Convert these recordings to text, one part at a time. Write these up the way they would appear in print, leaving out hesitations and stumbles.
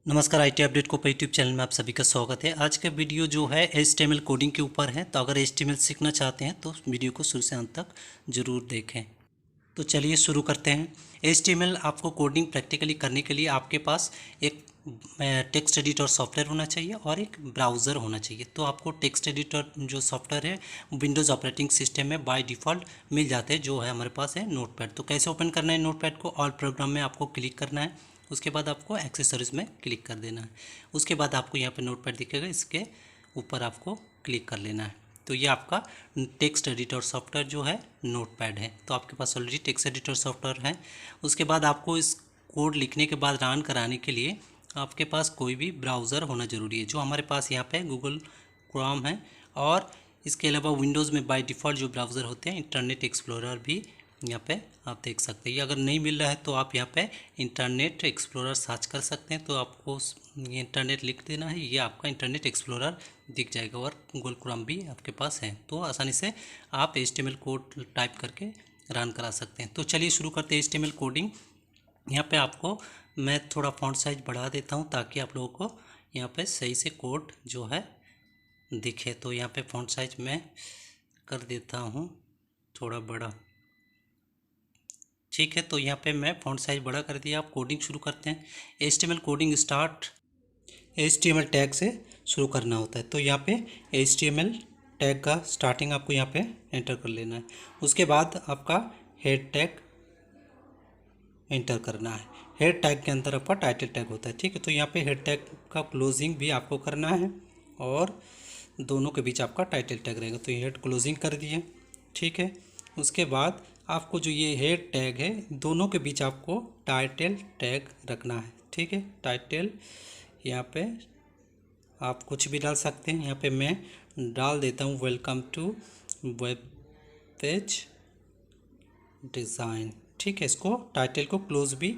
नमस्कार IT update को YouTube channel में आप सभी का स्वागत है। आज का वीडियो जो है HTML कोडिंग के ऊपर है। तो अगर HTML सीखना चाहते हैं तो वीडियो को शुरू से अंत तक ज़रूर देखें। तो चलिए शुरू करते हैं। HTML आपको कोडिंग प्रैक्टिकली करने के लिए आपके पास एक टेक्स्ट एडिटर सॉफ्टवेयर होना चाहिए और एक ब्राउज़र होना चाहिए। तो आपको टेक्स्ट एडिटर जो सॉफ्टवेयर है विंडोज़ ऑपरेटिंग सिस्टम में बाय डिफ़ॉल्ट मिल जाते हैं, जो है हमारे पास है नोटपैड। तो कैसे ओपन करना है नोटपैड को, ऑल प्रोग्राम में आपको क्लिक करना है। उसके बाद आपको एक्सेसरीज में क्लिक कर देना है। उसके बाद आपको यहाँ पे नोटपैड दिखेगा, इसके ऊपर आपको क्लिक कर लेना है। तो ये आपका टेक्स्ट एडिटर सॉफ्टवेयर जो है नोटपैड है। तो आपके पास ऑलरेडी टेक्स्ट एडिटर सॉफ्टवेयर है। उसके बाद आपको इस कोड लिखने के बाद रन कराने के लिए आपके पास कोई भी ब्राउज़र होना ज़रूरी है, जो हमारे पास यहाँ पे गूगल क्रोम है। और इसके अलावा विंडोज़ में बाय डिफ़ॉल्ट जो ब्राउज़र होते हैं इंटरनेट एक्सप्लोरर भी यहाँ पे आप देख सकते हैं। ये अगर नहीं मिल रहा है तो आप यहाँ पे इंटरनेट एक्सप्लोरर सर्च कर सकते हैं। तो आपको ये इंटरनेट लिख देना है, ये आपका इंटरनेट एक्सप्लोरर दिख जाएगा। और गूगल क्रोम भी आपके पास है, तो आसानी से आप HTML कोड टाइप करके रन करा सकते हैं। तो चलिए शुरू करते हैं HTML कोडिंग। यहाँ पे आपको मैं थोड़ा फॉन्ट साइज बढ़ा देता हूँ ताकि आप लोगों को यहाँ पे सही से कोड जो है दिखे। तो यहाँ पे फॉन्ट साइज मैं कर देता हूँ थोड़ा बड़ा, ठीक है। तो यहाँ पे मैं फॉन्ट साइज बड़ा कर दिया। आप कोडिंग शुरू करते हैं। HTML coding start HTML tag से शुरू करना होता है। तो यहाँ पे HTML टैग का स्टार्टिंग आपको यहाँ पे एंटर कर लेना है। उसके बाद आपका हेड टैग एंटर करना है। हेड टैग के अंदर आपका टाइटल टैग होता है, ठीक है। तो यहाँ पे हेड टैग का क्लोजिंग भी आपको करना है और दोनों के बीच आपका टाइटल टैग रहेगा। तो ये हेड क्लोजिंग कर दिए, ठीक है। उसके बाद आपको जो ये हेड टैग है दोनों के बीच आपको टाइटल टैग रखना है, ठीक है। टाइटल यहाँ पे आप कुछ भी डाल सकते हैं। यहाँ पे मैं डाल देता हूँ welcome to web page design, ठीक है। इसको टाइटल को क्लोज भी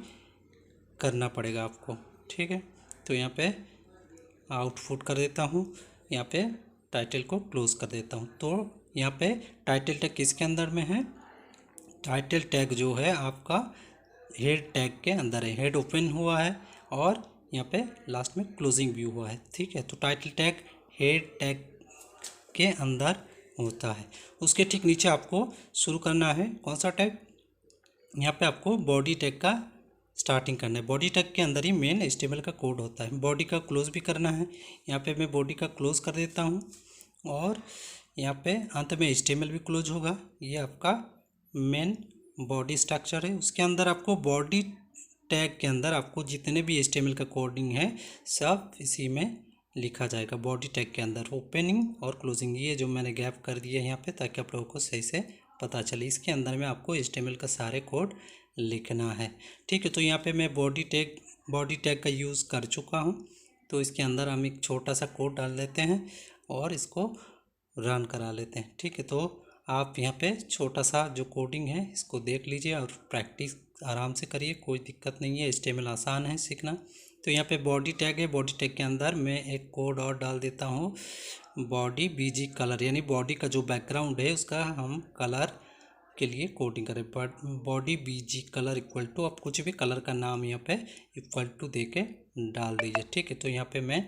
करना पड़ेगा आपको, ठीक है। तो यहाँ पे आउटपुट कर देता हूँ, यहाँ पे टाइटल को क्लोज कर देता हूँ। तो यहाँ पे टाइटल टैग किसके अंदर में है? टाइटल टैग जो है आपका हेड टैग के अंदर है। हेड ओपन हुआ है और यहाँ पे लास्ट में क्लोजिंग भी हुआ है, ठीक है। तो टाइटल टैग हेड टैग के अंदर होता है। उसके ठीक नीचे आपको शुरू करना है कौन सा टैग? यहाँ पे आपको बॉडी टैग का स्टार्टिंग करना है। बॉडी टैग के अंदर ही मेन HTML का कोड होता है। बॉडी का क्लोज भी करना है। यहाँ पे मैं बॉडी का क्लोज कर देता हूँ और यहाँ पे अंत में HTML भी क्लोज होगा। ये आपका मेन बॉडी स्ट्रक्चर है। उसके अंदर आपको बॉडी टैग के अंदर आपको जितने भी HTML का कोडिंग है सब इसी में लिखा जाएगा। बॉडी टैग के अंदर ओपनिंग और क्लोजिंग, ये जो मैंने गैप कर दिया है यहाँ पे ताकि आप लोगों को सही से पता चले। इसके अंदर में आपको HTML का सारे कोड लिखना है, ठीक है। तो यहाँ पे मैं बॉडी टैग का यूज़ कर चुका हूँ। तो इसके अंदर हम एक छोटा सा कोड डाल देते हैं और इसको रन करा लेते हैं, ठीक है। तो आप यहाँ पे छोटा सा जो कोडिंग है इसको देख लीजिए और प्रैक्टिस आराम से करिए, कोई दिक्कत नहीं है। HTML आसान है सीखना। तो यहाँ पे बॉडी टैग है। बॉडी टैग के अंदर मैं एक कोड और डाल देता हूँ, बॉडी BG कलर, यानी बॉडी का जो बैकग्राउंड है उसका हम कलर के लिए कोडिंग करें। Body BG colour equal to, आप कुछ भी कलर का नाम यहाँ पे इक्वल टू दे के डाल दीजिए, ठीक है। तो यहाँ पे मैं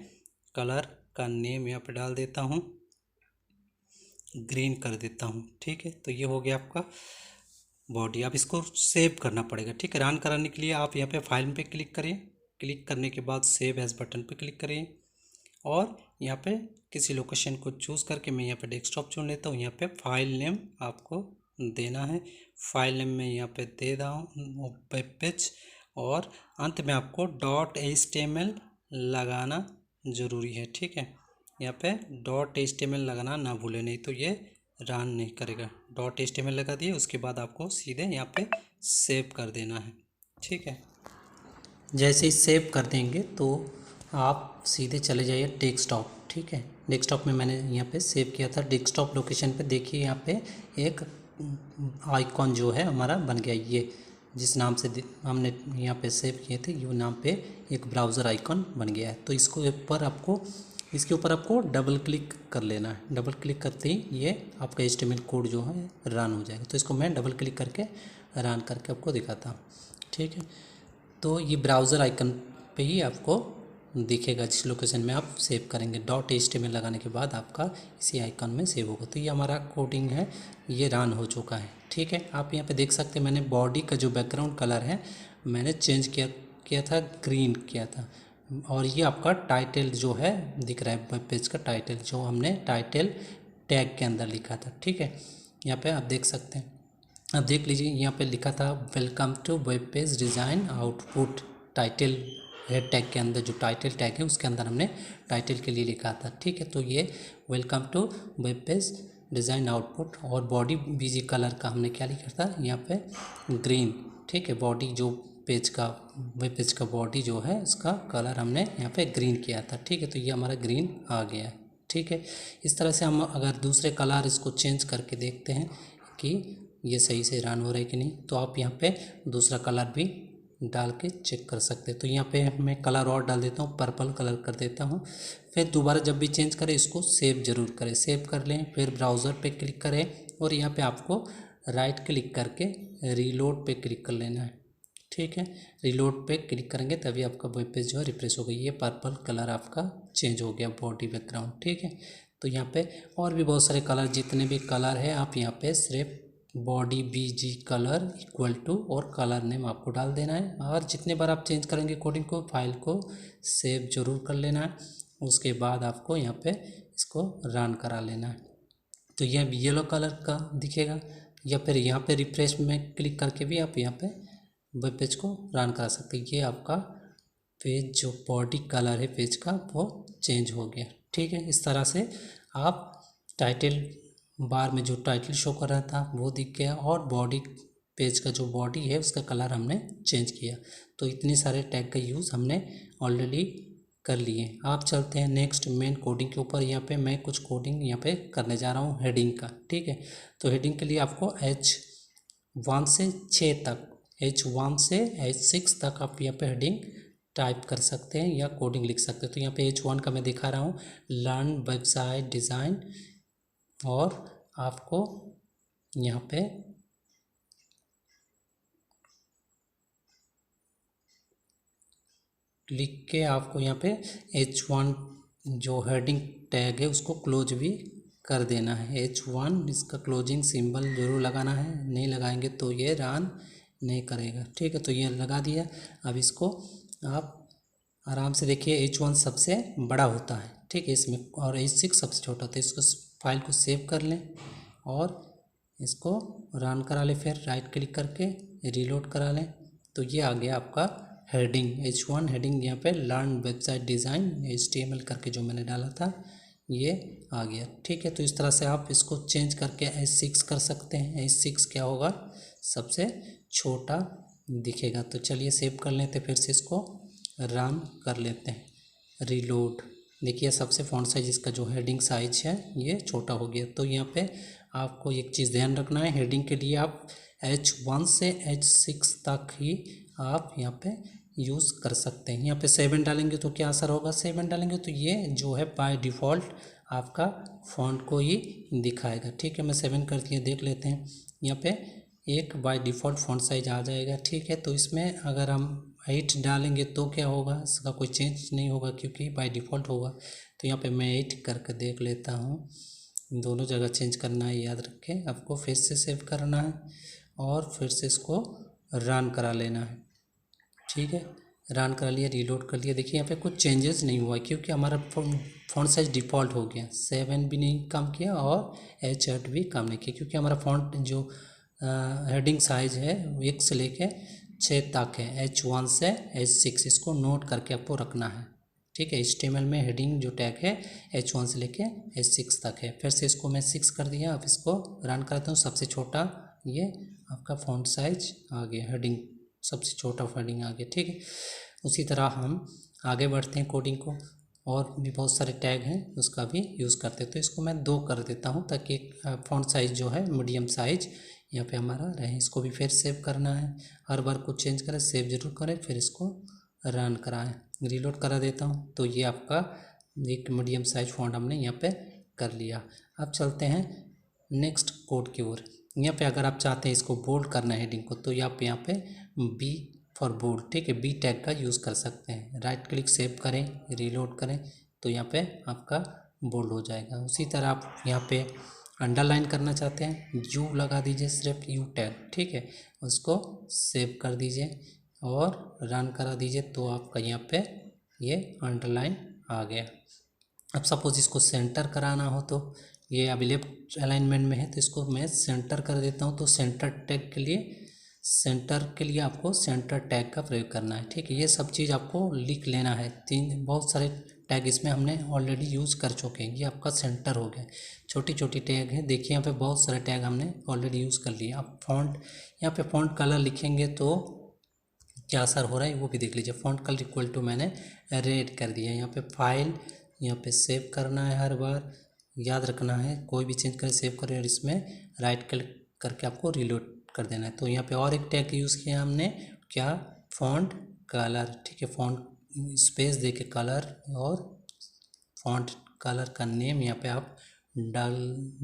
कलर का नेम यहाँ पे डाल देता हूँ, ग्रीन कर देता हूँ, ठीक है। तो ये हो गया आपका बॉडी। अब इसको सेव करना पड़ेगा, ठीक है। रन कराने के लिए आप यहाँ पे फाइल पे क्लिक करिए। क्लिक करने के बाद सेव एज बटन पे क्लिक करिए और यहाँ पे किसी लोकेशन को चूज़ करके मैं यहाँ पे डेस्कटॉप चुन लेता हूँ। यहाँ पे फाइल नेम आपको देना है। फाइल नेम में यहाँ पे दे रहा हूँ वेब पेज और अंत में आपको .html लगाना ज़रूरी है, ठीक है। यहाँ पे .html लगाना ना भूलें, नहीं तो ये रन नहीं करेगा। .html लगा दिए, उसके बाद आपको सीधे यहाँ पे सेव कर देना है, ठीक है। जैसे ही सेव कर देंगे तो आप सीधे चले जाइए डेस्कटॉप, ठीक है। डेस्कटॉप में मैंने यहाँ पे सेव किया था। डेस्कटॉप लोकेशन पे देखिए यहाँ पे एक आइकॉन जो है हमारा बन गया। ये जिस नाम से हमने यहाँ पे सेव किए थे ये नाम पे एक ब्राउज़र आइकॉन बन गया है। तो इसके ऊपर आपको डबल क्लिक कर लेना है। डबल क्लिक करते ही ये आपका HTML कोड जो है रन हो जाएगा। तो इसको मैं डबल क्लिक करके रन करके आपको दिखाता हूँ, ठीक है। तो ये ब्राउज़र आइकन पे ही आपको दिखेगा जिस लोकेशन में आप सेव करेंगे। .html लगाने के बाद आपका इसी आइकन में सेव होगा। तो ये हमारा कोडिंग है, ये रन हो चुका है। ठीक है, आप यहाँ पे देख सकते हैं मैंने बॉडी का जो बैकग्राउंड कलर है मैंने चेंज किया था, ग्रीन किया था। और ये आपका टाइटल जो है दिख रहा है, वेब पेज का टाइटल जो हमने टाइटल टैग के अंदर लिखा था। ठीक है, यहाँ पे आप देख सकते हैं, अब देख लीजिए यहाँ पे लिखा था welcome to web page design output. Title head tag के अंदर जो टाइटल टैग है उसके अंदर हमने टाइटल के लिए लिखा था। ठीक है, तो ये welcome to web page design output. और बॉडी बीजी कलर का हमने क्या लिखा था यहाँ पे, ग्रीन। ठीक है, बॉडी जो पेज का वेब पेज का बॉडी जो है उसका कलर हमने यहाँ पे ग्रीन किया था। ठीक है, तो ये हमारा ग्रीन आ गया है। ठीक है, इस तरह से हम अगर दूसरे कलर इसको चेंज करके देखते हैं कि ये सही से रन हो रहा है कि नहीं, तो आप यहाँ पे दूसरा कलर भी डाल के चेक कर सकते हैं। तो यहाँ पे मैं कलर और डाल देता हूँ, पर्पल कलर कर देता हूँ। फिर दोबारा जब भी चेंज करें इसको सेव ज़रूर करें, सेव कर लें, फिर ब्राउज़र पे क्लिक करें और यहाँ पे आपको राइट क्लिक करके रीलोड पे क्लिक कर लेना है। ठीक है, रीलोड पे क्लिक करेंगे तभी आपका वेब पेज जो है रिफ्रेश हो गई। ये पर्पल कलर आपका चेंज हो गया बॉडी बैकग्राउंड। ठीक है, तो यहाँ पे और भी बहुत सारे कलर, जितने भी कलर है आप यहाँ पे सिर्फ body BG colour equal to और कलर नेम आपको डाल देना है। और जितने बार आप चेंज करेंगे कोडिंग को, फाइल को सेव जरूर कर लेना है। उसके बाद आपको यहाँ पे इसको रन करा लेना है। तो यह येलो कलर का दिखेगा, या फिर यहाँ पे रिफ्रेश में क्लिक करके भी आप यहाँ पे वेब पेज को रन करा सकते हैं। ये आपका पेज जो बॉडी कलर है पेज का वो चेंज हो गया। ठीक है, इस तरह से आप टाइटल बार में जो टाइटल शो कर रहा था वो दिख गया, और बॉडी पेज का जो बॉडी है उसका कलर हमने चेंज किया। तो इतने सारे टैग का यूज़ हमने ऑलरेडी कर लिए। आप चलते हैं नेक्स्ट मेन कोडिंग के ऊपर। यहाँ पे मैं कुछ कोडिंग यहाँ पे करने जा रहा हूँ हेडिंग का। ठीक है, तो हेडिंग के लिए आपको H1 से 6 तक, H1 से H6 तक आप यहाँ पे हेडिंग टाइप कर सकते हैं या कोडिंग लिख सकते हैं। तो यहाँ पे H1 का मैं दिखा रहा हूँ, लर्न वेबसाइट डिज़ाइन। और आपको यहाँ पे लिख के आपको यहाँ पे H1 जो हेडिंग टैग है उसको क्लोज भी कर देना है। H1 इसका क्लोजिंग सिंबल जरूर लगाना है, नहीं लगाएंगे तो ये रन नहीं करेगा। ठीक है, तो ये लगा दिया। अब इसको आप आराम से देखिए, H1 सबसे बड़ा होता है। ठीक है, इसमें, और H6 सबसे छोटा होता है। इसको फाइल को सेव कर लें और इसको रन करा लें, फिर राइट क्लिक करके रीलोड करा लें। तो ये आ गया आपका हेडिंग, H1 हेडिंग। यहाँ पे लर्न वेबसाइट डिज़ाइन HTML करके जो मैंने डाला था ये आ गया। ठीक है, तो इस तरह से आप इसको चेंज करके H6 कर सकते हैं। H6 क्या होगा, सबसे छोटा दिखेगा। तो चलिए सेव कर लेते, फिर से इसको रन कर लेते हैं, रीलोड। देखिए सबसे फ़ॉन्ट साइज इसका जो हेडिंग साइज है ये छोटा हो गया। तो यहाँ पे आपको एक चीज़ ध्यान रखना है, हेडिंग के लिए आप H1 से H6 तक ही आप यहाँ पे यूज़ कर सकते हैं। यहाँ पे 7 डालेंगे तो क्या असर होगा, 7 डालेंगे तो ये जो है बाय डिफ़ॉल्ट आपका फ़ॉन्ट को ही दिखाएगा। ठीक है, मैं 7 कर दिया, देख लेते हैं। यहाँ पे एक बाय डिफ़ॉल्ट फ़ॉन्ट साइज आ जाएगा। ठीक है, तो इसमें अगर हम 8 डालेंगे तो क्या होगा, इसका कोई चेंज नहीं होगा क्योंकि बाय डिफ़ॉल्ट होगा। तो यहाँ पे मैं 8 करके देख लेता हूँ। दोनों जगह चेंज करना है, याद रखें। आपको फिर से सेव करना है और फिर से इसको रन करा लेना है। ठीक है, रन करा लिया, रीलोड कर लिया। देखिए यहाँ पे कुछ चेंजेस नहीं हुआ क्योंकि हमारा फ़ॉन्ट साइज डिफ़ॉल्ट हो गया। 7 भी नहीं कम किया और H8 भी कम नहीं किया, क्योंकि हमारा फ़ॉन्ट जो हेडिंग साइज़ है 1 से लेके 6 तक है, H1 से H6। इसको नोट करके आपको रखना है। ठीक है, HTML में हेडिंग जो टैग है H1 से लेके H6 तक है। फिर से इसको मैं 6 कर दिया। अब इसको रन करता हूँ, सबसे छोटा ये आपका फ़ॉन्ट साइज आ गया, हेडिंग सबसे छोटा हेडिंग आ गया। ठीक है, उसी तरह हम आगे बढ़ते हैं कोडिंग को, और भी बहुत सारे टैग हैं उसका भी यूज़ करते हैं। तो इसको मैं 2 कर देता हूँ ताकि फ़ॉन्ट साइज़ जो है मीडियम साइज यहाँ पे हमारा रहे। इसको भी फिर सेव करना है, हर बार को चेंज करें, सेव जरूर करें, फिर इसको रन कराएं। रीलोड करा देता हूँ। तो ये आपका एक मीडियम साइज फ़ॉन्ट हमने यहाँ पे कर लिया। अब चलते हैं नेक्स्ट कोड की ओर। यहाँ पे अगर आप चाहते हैं इसको बोल्ड करना है हेडिंग को, तो आप यहाँ पे फॉर बोल्ड, ठीक है, बी टैग का यूज़ कर सकते हैं। राइट क्लिक सेव करें, रीलोड करें तो यहाँ पे आपका बोल्ड हो जाएगा। उसी तरह आप यहाँ पे अंडरलाइन करना चाहते हैं, यू लगा दीजिए, सिर्फ यू टैग, ठीक है, उसको सेव कर दीजिए और रन करा दीजिए तो आपका यहाँ पे ये अंडरलाइन आ गया। अब सपोज इसको सेंटर कराना हो तो ये अभी लेफ्ट अलाइनमेंट में है तो इसको मैं सेंटर कर देता हूँ। तो सेंटर के लिए आपको सेंटर टैग का प्रयोग करना है, ठीक है। ये सब चीज़ आपको लिख लेना है। बहुत सारे टैग इसमें हमने ऑलरेडी यूज़ कर चुके हैं। ये आपका सेंटर हो गया, छोटी छोटी टैग है, देखिए यहाँ पे बहुत सारे टैग हमने ऑलरेडी यूज़ कर लिए। अब फॉन्ट, यहाँ पे फॉन्ट कलर लिखेंगे तो क्या असर हो रहा है वो भी देख लीजिए। फॉन्ट कलर इक्वल टू मैंने रेड कर दिया। यहाँ पे फाइल, यहाँ पे सेव करना है, हर बार याद रखना है, कोई भी चेंज कर सेव करें और इसमें राइट क्लिक करके आपको रीलोड कर देना है। तो यहाँ पे और एक टैग यूज़ किया हमने, क्या, फॉन्ट कलर, ठीक है, फॉन्ट स्पेस दे के कलर और फॉन्ट कलर का नेम यहाँ पे आप डाल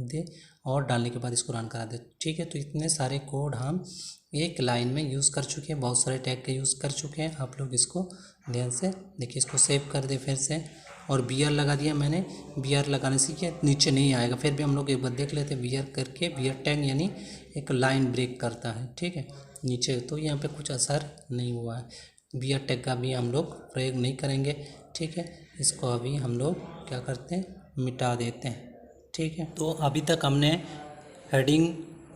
दे और डालने के बाद इसको रन करा दे, ठीक है। तो इतने सारे कोड हम एक लाइन में यूज़ कर चुके हैं, बहुत सारे टैग के यूज़ कर चुके हैं। आप लोग इसको ध्यान से देखिए। इसको सेव कर दे फिर से और बी आर लगा दिया मैंने। बी आर लगाने से क्या नीचे नहीं आएगा, फिर भी हम लोग एक बार देख लेते हैं। बी आर करके, बी आर टैग यानी एक लाइन ब्रेक करता है, ठीक है, नीचे। तो यहाँ पे कुछ असर नहीं हुआ है। बी आर टैग का भी हम लोग प्रयोग नहीं करेंगे, ठीक है। इसको अभी हम लोग क्या करते हैं, मिटा देते हैं, ठीक है। तो अभी तक हमने heading,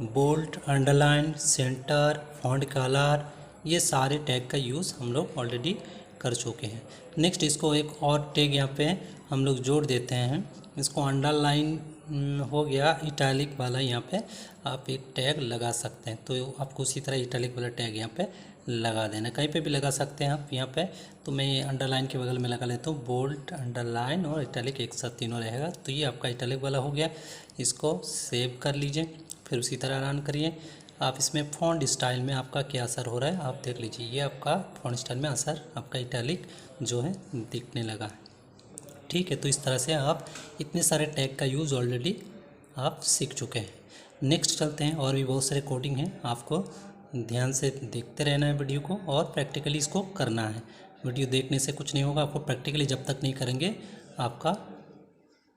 bold, underline, centre, font colour, ये सारे टैग का यूज़ हम लोग ऑलरेडी कर चुके हैं। नेक्स्ट इसको एक और टैग यहाँ पे हम लोग जोड़ देते हैं। इसको अंडरलाइन हो गया, इटैलिक वाला यहाँ पे आप एक टैग लगा सकते हैं। तो आपको उसी तरह इटैलिक वाला टैग यहाँ पे लगा देना, कहीं पे भी लगा सकते हैं आप यहाँ पे। तो मैं ये अंडरलाइन के बगल में लगा लेता हूँ, बोल्ड, अंडरलाइन और इटैलिक एक साथ तीनों रहेगा। तो ये आपका इटैलिक वाला हो गया। इसको सेव कर लीजिए, फिर उसी तरह रन करिए। आप इसमें फ़ॉन्ट स्टाइल में आपका क्या असर हो रहा है आप देख लीजिए। ये आपका फ़ॉन्ट स्टाइल में असर आपका इटैलिक जो है दिखने लगा है, ठीक है। तो इस तरह से आप इतने सारे टैग का यूज़ ऑलरेडी आप सीख चुके हैं। नेक्स्ट चलते हैं, और भी बहुत सारे कोडिंग हैं, आपको ध्यान से देखते रहना है वीडियो को और प्रैक्टिकली इसको करना है। वीडियो देखने से कुछ नहीं होगा, आपको प्रैक्टिकली जब तक नहीं करेंगे आपका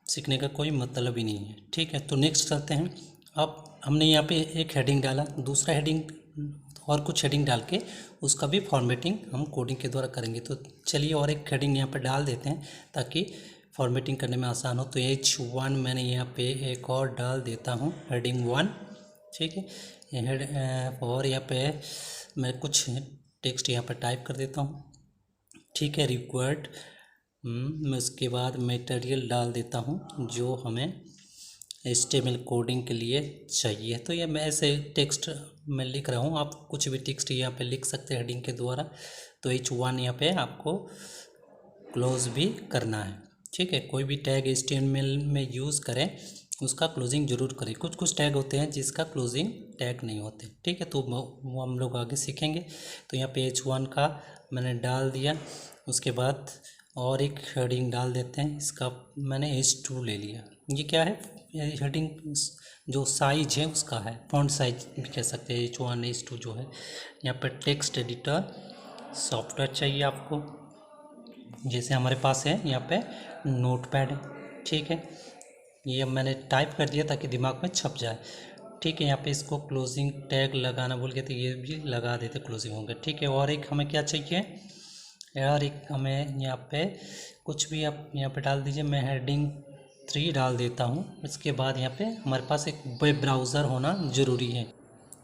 सीखने का कोई मतलब ही नहीं है, ठीक है। तो नेक्स्ट चलते हैं। अब हमने यहाँ पे एक हेडिंग डाला, दूसरा हेडिंग और कुछ हेडिंग डाल के उसका भी फॉर्मेटिंग हम कोडिंग के द्वारा करेंगे। तो चलिए और एक हेडिंग यहाँ पे डाल देते हैं ताकि फॉर्मेटिंग करने में आसान हो। तो H1 मैंने यहाँ पे एक और डाल देता हूँ, हेडिंग 1, ठीक है। और यहाँ पे मैं कुछ टेक्स्ट यहाँ पे टाइप कर देता हूँ, ठीक है, रिक्वायर्ड। मैं उसके बाद मटेरियल डाल देता हूँ जो हमें HTML कोडिंग के लिए चाहिए। तो ये मैं ऐसे टेक्स्ट में लिख रहा हूँ, आप कुछ भी टेक्स्ट यहाँ पे लिख सकते हैं हेडिंग के द्वारा। तो H1 यहाँ पे आपको क्लोज भी करना है, ठीक है। कोई भी टैग HTML में यूज़ करें उसका क्लोजिंग ज़रूर करें। कुछ कुछ टैग होते हैं जिसका क्लोजिंग टैग नहीं होते, ठीक है। तो वो हम लोग आगे सीखेंगे। तो यहाँ पे H1 का मैंने डाल दिया। उसके बाद और एक हेडिंग डाल देते हैं, इसका मैंने H2 ले लिया। ये क्या है, हेडिंग जो साइज है उसका है, फॉन्ट साइज भी कह सकते हैं। H1 H2 जो है, यहाँ पर टेक्स्ट एडिटर सॉफ्टवेयर चाहिए आपको, जैसे हमारे पास है यहाँ पे नोटपैड है, ठीक है। ये मैंने टाइप कर दिया ताकि दिमाग में छप जाए, ठीक है। यहाँ पे इसको क्लोजिंग टैग लगाना भूल गए तो ये भी लगा देते, क्लोजिंग होंगे, ठीक है। और एक हमें क्या चाहिए यार, एक हमें यहाँ पे कुछ भी आप यहाँ पे डाल दीजिए। मैं हेडिंग 3 डाल देता हूँ। इसके बाद यहाँ पे हमारे पास एक वेब ब्राउज़र होना ज़रूरी है।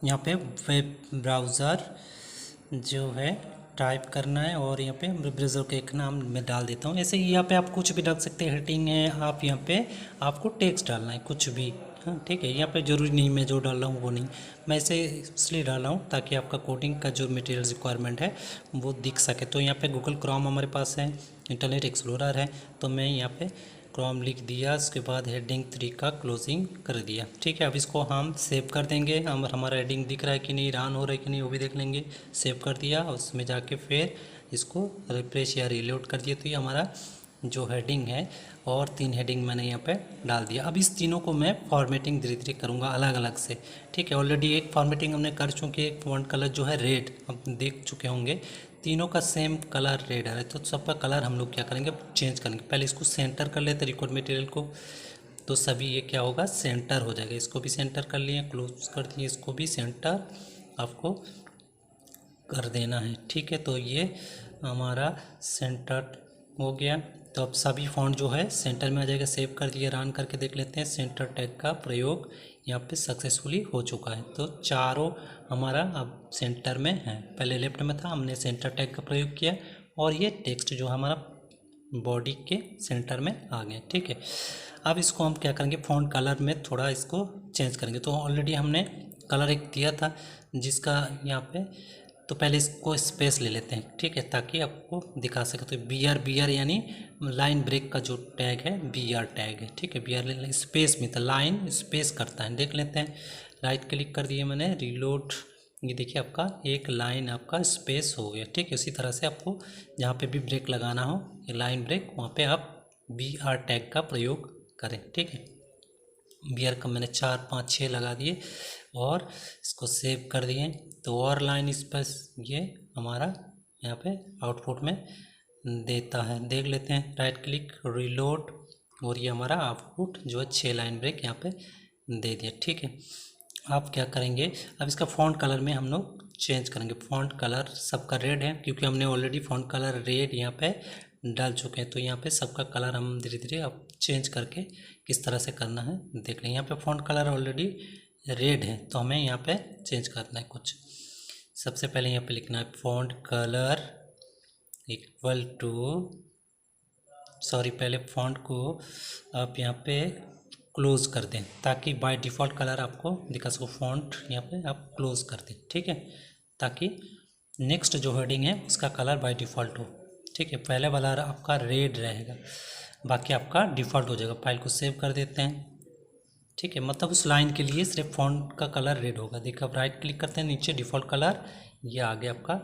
यहाँ पे वेब ब्राउज़र जो है टाइप करना है और यहाँ पे ब्राउज़र का एक नाम मैं डाल देता हूँ। ऐसे यहाँ पे आप कुछ भी डाल सकते हैं, हेडिंग है, आप यहाँ पे आपको टेक्स्ट डालना है कुछ भी, हाँ, ठीक है। यहाँ पे ज़रूरी नहीं मैं जो डाल रहा हूँ वो नहीं, मैं इसे इसलिए डाल रहा हूँ ताकि आपका कोडिंग का जो मटेरियल रिक्वायरमेंट है वो दिख सके। तो यहाँ पे गूगल क्रोम हमारे पास है, इंटरनेट एक्सप्लोरर है, तो मैं यहाँ पे क्रोम लिख दिया। उसके बाद हेडिंग 3 का क्लोजिंग कर दिया, ठीक है। अब इसको हम सेव कर देंगे। हम हमारा हेडिंग दिख रहा है कि नहीं, रन हो रहा है कि नहीं, वो भी देख लेंगे। सेव कर दिया, उसमें जाके फिर इसको रिफ्रेश या रीलोड कर दिया तो ये हमारा जो हेडिंग है और 3 हेडिंग मैंने यहाँ पे डाल दिया। अब इस तीनों को मैं फॉर्मेटिंग धीरे धीरे करूँगा अलग अलग से, ठीक है। ऑलरेडी एक फॉर्मेटिंग हमने कर चुकी है, एक फॉन्ट कलर जो है रेड, अब देख चुके होंगे तीनों का सेम कलर रेड है, तो सबका कलर हम लोग क्या करेंगे, चेंज करेंगे। पहले इसको सेंटर कर लेते रिकॉर्ड मटेरियल को, तो सभी ये क्या होगा, सेंटर हो जाएगा। इसको भी सेंटर कर लिए, क्लोज कर दिए, इसको भी सेंटर आपको कर देना है, ठीक है। तो ये हमारा सेंटर हो गया। तो अब सभी फॉन्ट जो है सेंटर में आ जाएगा। सेव कर दिए, रन करके देख लेते हैं। सेंटर टैग का प्रयोग यहाँ पे सक्सेसफुली हो चुका है। तो चारों हमारा अब सेंटर में है। पहले लेफ्ट में था, हमने सेंटर टैग का प्रयोग किया और ये टेक्स्ट जो हमारा बॉडी के सेंटर में आ गए, ठीक है। अब इसको हम क्या करेंगे, फॉन्ट कलर में थोड़ा इसको चेंज करेंगे। तो ऑलरेडी हमने कलर एक दिया था जिसका यहाँ पे, तो पहले इसको स्पेस ले लेते हैं, ठीक है, ताकि आपको दिखा सके। तो बी आर यानी लाइन ब्रेक का जो टैग है BR टैग है, ठीक है। BR स्पेस में था, लाइन स्पेस करता है, देख लेते हैं। राइट क्लिक कर दिए मैंने, रीलोड, ये देखिए आपका एक लाइन आपका स्पेस हो गया, ठीक है। उसी तरह से आपको जहाँ पे भी ब्रेक लगाना हो, ये लाइन ब्रेक, वहाँ पे आप BR टैग का प्रयोग करें, ठीक है। BR का मैंने 4 5 6 लगा दिए और इसको सेव कर दिए। तो और लाइन इस पर ये हमारा यहाँ पे आउटपुट में देता है, देख लेते हैं। राइट क्लिक, रीलोड, और ये हमारा आउटपुट जो है 6 लाइन ब्रेक यहाँ पे दे दिया, ठीक है। आप क्या करेंगे, अब इसका फ़ॉन्ट कलर में हम लोग चेंज करेंगे। फ़ॉन्ट कलर सबका रेड है क्योंकि हमने ऑलरेडी फ़ॉन्ट कलर रेड यहाँ पे डाल चुके हैं। तो यहाँ पे सबका कलर हम धीरे धीरे अब चेंज करके किस तरह से करना है देख लें। यहाँ पे फ़ॉन्ट कलर ऑलरेडी रेड है, तो हमें यहाँ पे चेंज करना है कुछ। सबसे पहले यहाँ पे लिखना है font colour equal to, sorry, पहले फ़ॉन्ट को आप यहाँ पे क्लोज़ कर दें ताकि बाय डिफ़ॉल्ट कलर आपको दिखा सको। फ़ॉन्ट यहाँ पे आप क्लोज़ कर दें, ठीक है, ताकि नेक्स्ट जो हेडिंग है उसका कलर बाय डिफ़ॉल्ट हो, ठीक है। पहले वाला आपका रेड रहेगा, बाकी आपका डिफ़ॉल्ट हो जाएगा। फाइल को सेव कर देते हैं, ठीक है। मतलब उस लाइन के लिए सिर्फ फ़ॉन्ट का कलर रेड होगा। देखो, अब राइट क्लिक करते हैं, नीचे डिफ़ॉल्ट कलर ये आ गया आपका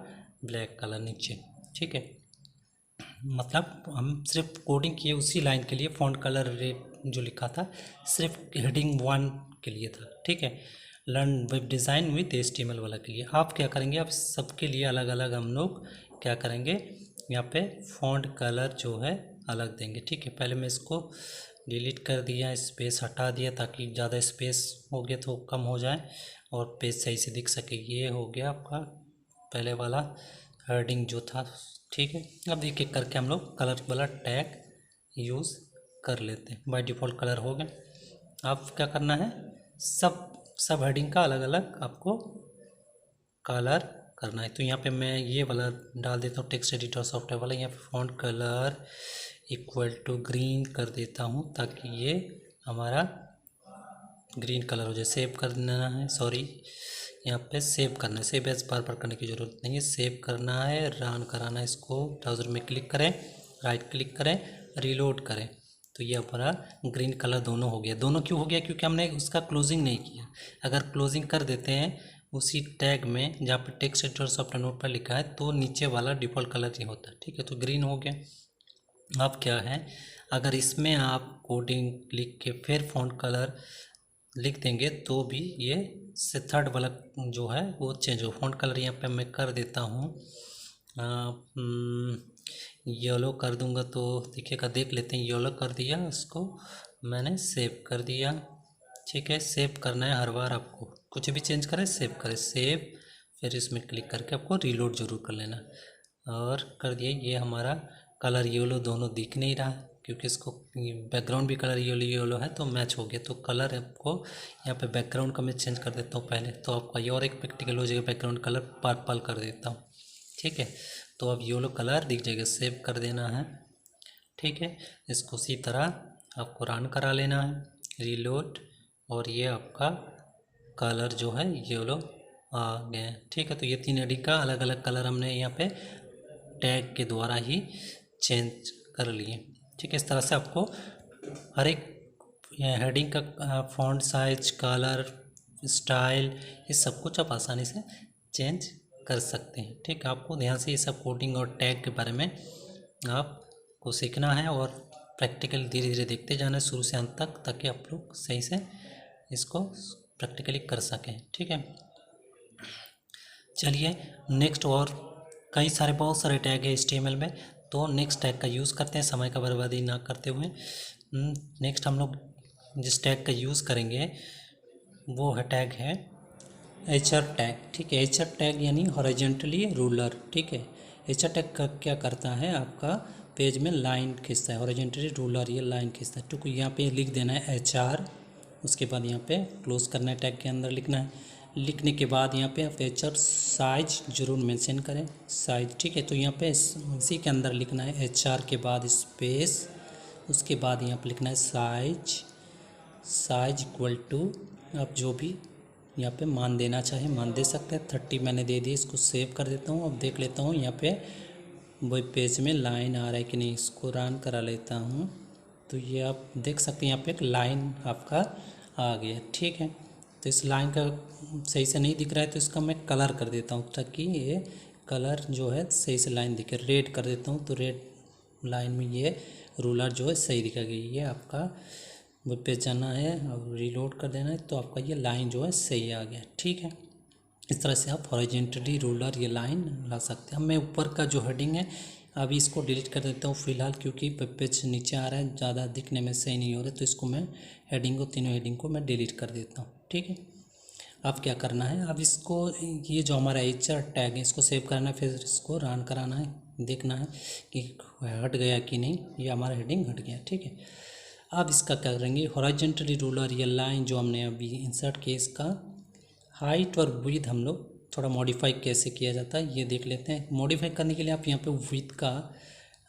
ब्लैक कलर नीचे, ठीक है। मतलब हम सिर्फ कोडिंग किए उसी लाइन के लिए फ़ॉन्ट कलर रेड जो लिखा था सिर्फ हेडिंग 1 के लिए था, ठीक है। Learn web design with HTML वाला के लिए। आप क्या करेंगे, आप सबके लिए अलग अलग हम लोग क्या करेंगे, यहाँ पे फ़ॉन्ट कलर जो है अलग देंगे, ठीक है। पहले मैं इसको डिलीट कर दिया, स्पेस हटा दिया ताकि ज़्यादा स्पेस हो गया तो कम हो जाए और पेज सही से दिख सके। ये हो गया आपका पहले वाला हेडिंग जो था, ठीक है। अब एक एक करके हम लोग कलर वाला टैग यूज़ कर लेते हैं। बाय डिफ़ॉल्ट कलर हो गया। आप क्या करना है, सब हेडिंग का अलग अलग आपको कलर करना है। तो यहाँ पे मैं ये वाला डाल देता हूँ, टेक्स्ट एडिटर सॉफ्टवेयर वाला। यहाँ पे font colour equal to green कर देता हूँ ताकि ये हमारा ग्रीन कलर हो जाए। सेव कर देना है, सॉरी, यहाँ पे सेव करना है। सेव एज बार बार करने की ज़रूरत नहीं है, सेव करना है, रन कराना है। इसको ब्राउज़र में क्लिक करें, राइट क्लिक करें, रीलोड करें, तो ये हमारा ग्रीन कलर दोनों हो गया। दोनों क्यों हो गया, क्योंकि हमने उसका क्लोजिंग नहीं किया। अगर क्लोजिंग कर देते हैं उसी टैग में जहाँ पे टेक्स्ट एडिटर सॉफ्टवेयर नोट पर लिखा है तो नीचे वाला डिफ़ॉल्ट कलर ही होता है, ठीक है। तो ग्रीन हो गया। अब क्या है, अगर इसमें आप कोडिंग लिख के फिर फ़ॉन्ट कलर लिख देंगे तो भी ये से थर्ड वाला जो है वो चेंज हो। फ़ॉन्ट कलर यहाँ पे मैं कर देता हूँ येलो कर दूंगा तो दिखेगा, देख लेते हैं। येलो कर दिया, उसको मैंने सेव कर दिया, ठीक है। सेव करना है हर बार, आपको कुछ भी चेंज करें सेव करें, सेव, फिर इसमें क्लिक करके आपको रीलोड ज़रूर कर लेना। और कर दिया, ये हमारा कलर येलो दोनों दिख नहीं रहा क्योंकि इसको बैकग्राउंड भी कलर येलो येलो है तो मैच हो गया। तो कलर आपको यहाँ पे बैकग्राउंड का मैं चेंज कर देता हूँ पहले, तो आपका ये और एक प्रैक्टिकल हो जाएगा। बैकग्राउंड कलर पर्पल कर देता हूँ, ठीक है। तो अब येलो कलर दिख जाएगा, सेव कर देना है, ठीक है। इसको उसी तरह आपको रन करा लेना है, रीलोड, और ये आपका कलर जो है येलो आ गए, ठीक है। तो ये 3 हेडिंग का अलग अलग कलर हमने यहाँ पे टैग के द्वारा ही चेंज कर लिए, ठीक है। इस तरह से आपको हर एक हेडिंग का फॉन्ट साइज, कलर, स्टाइल, ये सब कुछ आप आसानी से चेंज कर सकते हैं, ठीक है। आपको ध्यान से ये सब कोडिंग और टैग के बारे में आप को सीखना है और प्रैक्टिकल धीरे धीरे देखते जाना है शुरू से अंत तक, ताकि आप लोग सही से इसको प्रैक्टिकली कर सकें। ठीक है, चलिए नेक्स्ट, और कई सारे बहुत सारे टैग है HTML में, तो नेक्स्ट टैग का यूज़ करते हैं समय का बर्बादी ना करते हुए। नेक्स्ट हम लोग जिस टैग का यूज़ करेंगे वो है टैग है HR टैग। ठीक है, HR टैग यानी हॉरिजॉन्टली रूलर। ठीक है, HR टैग का क्या करता है, आपका पेज में लाइन खींचता है, हॉरिजॉन्टली रूलर ये लाइन खींचता है। तो यहाँ पे लिख देना है HR, उसके बाद यहाँ पे क्लोज करना है, टैग के अंदर लिखना है। लिखने के बाद यहाँ पे आप HR साइज जरूर मेंशन करें, साइज। ठीक है, तो यहाँ पे इसी के अंदर लिखना है HR के बाद स्पेस, उसके बाद यहाँ पे लिखना है साइज इक्वल टू आप जो भी यहाँ पे मान देना चाहे मान दे सकते हैं। 30 मैंने दे दी। इसको सेव कर देता हूँ। अब देख लेता हूँ यहाँ पे वेब पेज में लाइन आ रहा है कि नहीं, इसको रन करा लेता हूँ। तो ये आप देख सकते हैं यहाँ पे एक लाइन आपका आ गया। ठीक है, तो इस लाइन का सही से नहीं दिख रहा है तो इसका मैं कलर कर देता हूँ, ताकि ये कलर जो है सही से लाइन दिखे। रेड कर देता हूँ, तो रेड लाइन में ये रूलर जो है सही दिखेगा। ये आपका वेब पेज जाना है और रीलोड कर देना है, तो आपका ये लाइन जो है सही आ गया। ठीक है, इस तरह से आप हॉरिजॉन्टली रूलर ये लाइन ला सकते हैं। मैं ऊपर का जो हेडिंग है अभी इसको डिलीट कर देता हूँ फ़िलहाल, क्योंकि वेब पेज नीचे आ रहा है, ज़्यादा दिखने में सही नहीं हो रहा, तो इसको मैं हेडिंग को, तीनों हेडिंग को मैं डिलीट कर देता हूँ। ठीक है, अब क्या करना है, अब इसको ये जो हमारा HR टैग है इसको सेव करना है, फिर इसको रन कराना है, देखना है कि हट गया कि नहीं, ये हमारा हेडिंग हट गया। ठीक है, अब इसका क्या करेंगे, हॉरिजॉन्टली रूलर ये लाइन जो हमने अभी इंसर्ट किया, इसका हाइट और विड्थ हम लोग थोड़ा मॉडिफाई कैसे किया जाता है ये देख लेते हैं। मॉडिफाई करने के लिए आप यहाँ पे विड्थ का,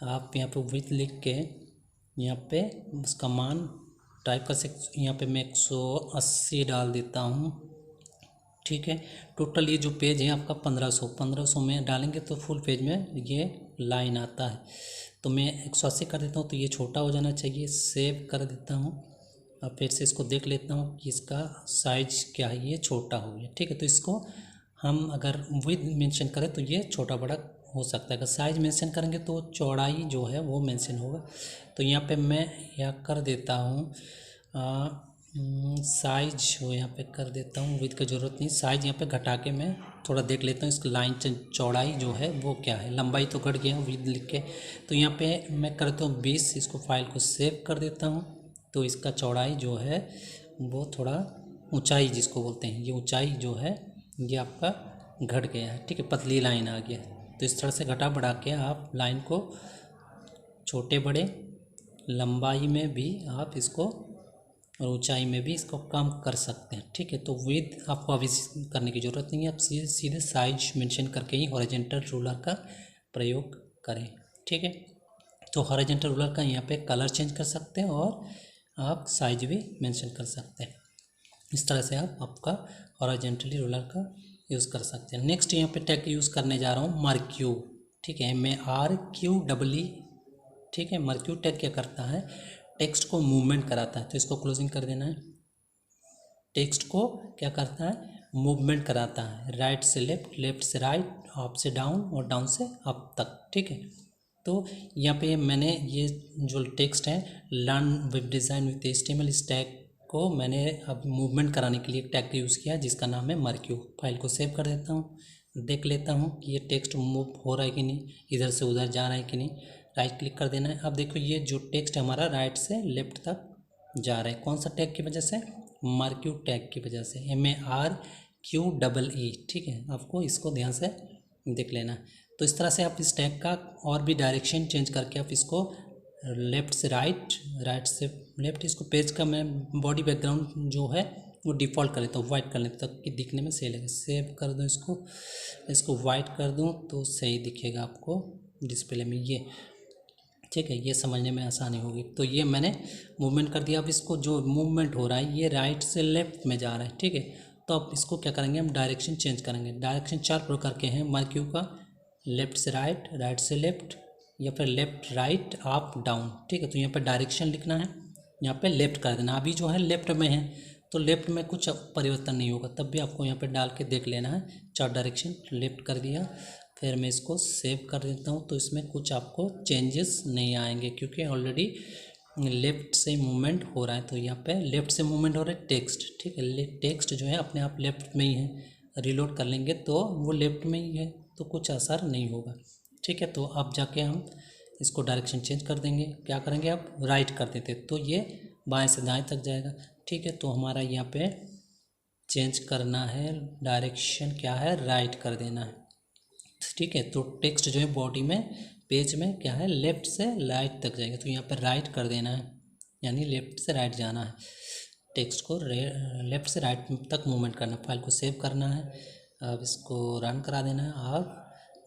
आप यहाँ पे विड्थ लिख के यहाँ पे उसका मान टाइप कर सकते। यहाँ पे मैं 180 डाल देता हूँ। ठीक है, टोटल ये जो पेज है आपका 1500 में डालेंगे तो फुल पेज में ये लाइन आता है। तो मैं 180 कर देता हूँ, तो ये छोटा हो जाना चाहिए। सेव कर देता हूँ। अब फिर से इसको देख लेता हूँ कि इसका साइज क्या है, ये छोटा हो गया। ठीक है, तो इसको हम अगर विड्थ मेंशन करें तो ये छोटा बड़ा हो सकता है, अगर साइज मेंशन करेंगे तो चौड़ाई जो है वो मेंशन होगा। तो यहाँ पे मैं यहाँ कर देता हूँ साइज हो, यहाँ पे कर देता हूँ, विड्थ की ज़रूरत नहीं, साइज यहाँ पे घटा के मैं थोड़ा देख लेता हूँ इसकी लाइन चौड़ाई जो है वो क्या है। लंबाई तो घट गया विड्थ लिख के, तो यहाँ पे मैं करता हूँ 20। इसको फाइल को सेव कर देता हूँ। तो इसका चौड़ाई जो है वो थोड़ा, ऊंचाई जिसको बोलते हैं, ये ऊंचाई जो है ये आपका घट गया है। ठीक है, पतली लाइन आ गया। तो इस तरह से घटा बढ़ा के आप लाइन को छोटे बड़े, लंबाई में भी आप इसको और ऊंचाई में भी इसको कम कर सकते हैं। ठीक है, तो विड्थ आपको अभी करने की ज़रूरत नहीं है, आप सीधे साइज मेंशन करके ही हॉरिजॉन्टल रूलर का प्रयोग करें। ठीक है, तो हॉरिजॉन्टल रूलर का यहाँ पे कलर चेंज कर सकते हैं और आप साइज भी मेंशन कर सकते हैं। इस तरह से आप आपका हॉरिजॉन्टली रूलर का यूज़ कर सकते हैं। नेक्स्ट यहाँ पे टैग यूज़ करने जा रहा हूँ मर्क्यू। ठीक है, MARQEE। ठीक है, मर्क्यू टैग क्या करता है, टेक्स्ट को मूवमेंट कराता है। तो इसको क्लोजिंग कर देना है। टेक्स्ट को क्या करता है, मूवमेंट कराता है, राइट से लेफ्ट, लेफ्ट से राइट, अप से डाउन और डाउन से अप तक। ठीक है, तो यहाँ पे मैंने ये जो टेक्स्ट है learn web design with HTML, इस टैग को मैंने अब मूवमेंट कराने के लिए एक टैग यूज़ किया जिसका नाम है मर्क्यू। फाइल को सेव कर देता हूँ, देख लेता हूँ कि ये टेक्स्ट मूव हो रहा है कि नहीं, इधर से उधर जा रहा है कि नहीं। राइट क्लिक कर देना है। अब देखो ये जो टेक्स्ट हमारा राइट से लेफ्ट तक जा रहा है, कौन सा टैग की वजह से, मर्क्यू टैग की वजह से, MARQEE। ठीक है, आपको इसको ध्यान से देख लेना है। तो इस तरह से आप इस टैग का और भी डायरेक्शन चेंज करके आप इसको लेफ़्ट से राइट, राइट से लेफ़्ट, इसको पेज का मैं बॉडी बैकग्राउंड जो है वो डिफ़ॉल्ट कर लेता हूँ, वाइट कर लेता हूँ कि दिखने में सही लगे। सेव कर दूँ इसको वाइट कर दूँ तो सही दिखेगा आपको डिस्प्ले में ये। ठीक है, ये समझने में आसानी होगी। तो ये मैंने मूवमेंट कर दिया। अब इसको जो मूवमेंट हो रहा है ये राइट से लेफ़्ट में जा रहा है। ठीक है, तो अब इसको क्या करेंगे, हम डायरेक्शन चेंज करेंगे। डायरेक्शन 4 प्रकार के हैं मर्क्यू का, लेफ़्ट से राइट, राइट से लेफ़्ट, या फिर लेफ़्ट राइट अप डाउन। ठीक है, तो यहाँ पे डायरेक्शन लिखना है, यहाँ पे लेफ़्ट कर देना। अभी जो है लेफ़्ट में है तो लेफ़्ट में कुछ परिवर्तन नहीं होगा, तब भी आपको यहाँ पे डाल के देख लेना है। 4 डायरेक्शन लेफ़्ट कर दिया, फिर मैं इसको सेव कर देता हूँ। तो इसमें कुछ आपको चेंजेस नहीं आएंगे क्योंकि ऑलरेडी लेफ़्ट से मूवमेंट हो रहा है। तो यहाँ पे लेफ़्ट से मूवमेंट हो रहा है टेक्स्ट, ठीक है। टेक्स्ट जो है अपने आप लेफ़्ट में ही है, रीलोड कर लेंगे तो वो लेफ़्ट में ही है, तो कुछ असर नहीं होगा, ठीक है। तो अब जाके हम इसको डायरेक्शन चेंज कर देंगे। क्या करेंगे, अब राइट कर देते तो ये बाएं से दाएं तक जाएगा, ठीक है। तो हमारा यहाँ पे चेंज करना है डायरेक्शन, क्या है, राइट कर देना है, ठीक है। तो टेक्स्ट जो है बॉडी में, पेज में क्या है, लेफ़्ट से राइट तक जाएगा। तो यहाँ पे राइट कर देना है, यानी लेफ़्ट से राइट जाना है, टेक्स्ट को लेफ़्ट से राइट तक मूवमेंट करना। फाइल को सेव करना है, अब इसको रन करा देना है और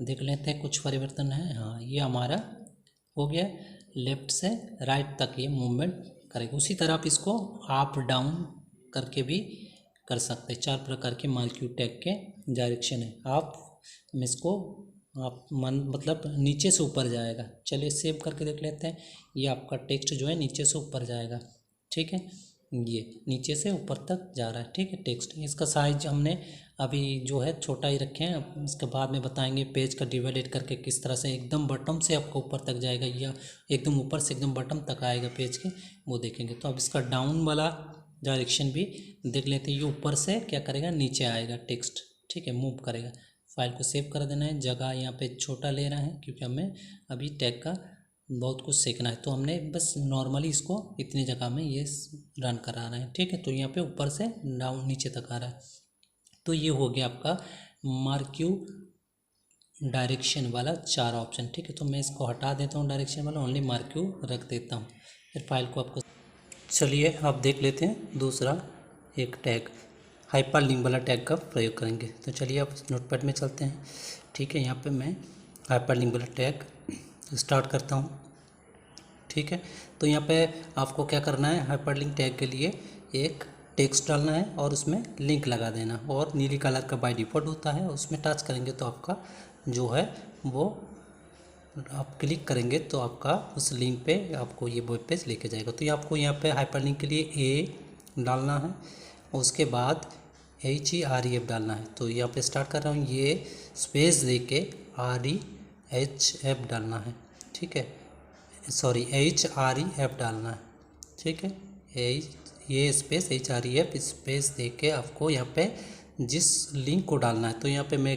देख लेते हैं कुछ परिवर्तन है। हाँ, ये हमारा हो गया, लेफ़्ट से राइट तक ये मूवमेंट करेगा। उसी तरह आप इसको अप डाउन करके भी कर सकते हैं। 4 प्रकार के मार्क्यू टैग के डायरेक्शन है। आप इसको आप मतलब नीचे से ऊपर जाएगा। चलिए सेव करके देख लेते हैं। ये आपका टेक्स्ट जो है नीचे से ऊपर जाएगा, ठीक है। ये नीचे से ऊपर तक जा रहा है, ठीक है टेक्स्ट। इसका साइज हमने अभी जो है छोटा ही रखे हैं, इसके बाद में बताएंगे पेज का डिवाइडेड करके किस तरह से एकदम बॉटम से आपको ऊपर तक जाएगा या एकदम ऊपर से एकदम बॉटम तक आएगा पेज के, वो देखेंगे। तो अब इसका डाउन वाला डायरेक्शन भी देख लेते हैं। ये ऊपर से क्या करेगा, नीचे आएगा टेक्स्ट, ठीक है, मूव करेगा। फाइल को सेव कर देना है। जगह यहाँ पे छोटा ले रहा है क्योंकि हमें अभी टैग का बहुत कुछ सीखना है, तो हमने बस नॉर्मली इसको इतनी जगह में ये रन करा रहे हैं, ठीक है। तो यहाँ पे ऊपर से डाउन नीचे तक आ रहा है। तो ये हो गया आपका मार्क्यू डायरेक्शन वाला 4 ऑप्शन, ठीक है। तो मैं इसको हटा देता हूँ डायरेक्शन वाला, ओनली मार्क्यू रख देता हूँ। फिर फाइल को आपको, चलिए आप देख लेते हैं दूसरा एक टैग, हाइपर लिंक वाला टैग का प्रयोग करेंगे। तो चलिए आप नोटपैड में चलते हैं, ठीक है। यहाँ पे मैं हाइपर लिंक वाला टैग स्टार्ट करता हूँ, ठीक है। तो यहाँ पे आपको क्या करना है, हाइपर लिंक टैग के लिए एक टेक्स्ट डालना है और उसमें लिंक लगा देना, और नीली कलर का बाय डिफ़ॉल्ट होता है, उसमें टच करेंगे तो आपका जो है वो आप क्लिक करेंगे तो आपका उस लिंक पे आपको ये वेब पेज लेके जाएगा। तो ये आपको यहाँ पे हाइपर लिंक के लिए ए डालना है, उसके बाद HEREF डालना है। तो यहाँ पे स्टार्ट कर रहा हूँ, ये स्पेस दे के REHF डालना है, ठीक है, सॉरी HREF डालना है, ठीक है। ये स्पेस HREF स्पेस दे के आपको यहाँ पे जिस लिंक को डालना है, तो यहाँ पे मैं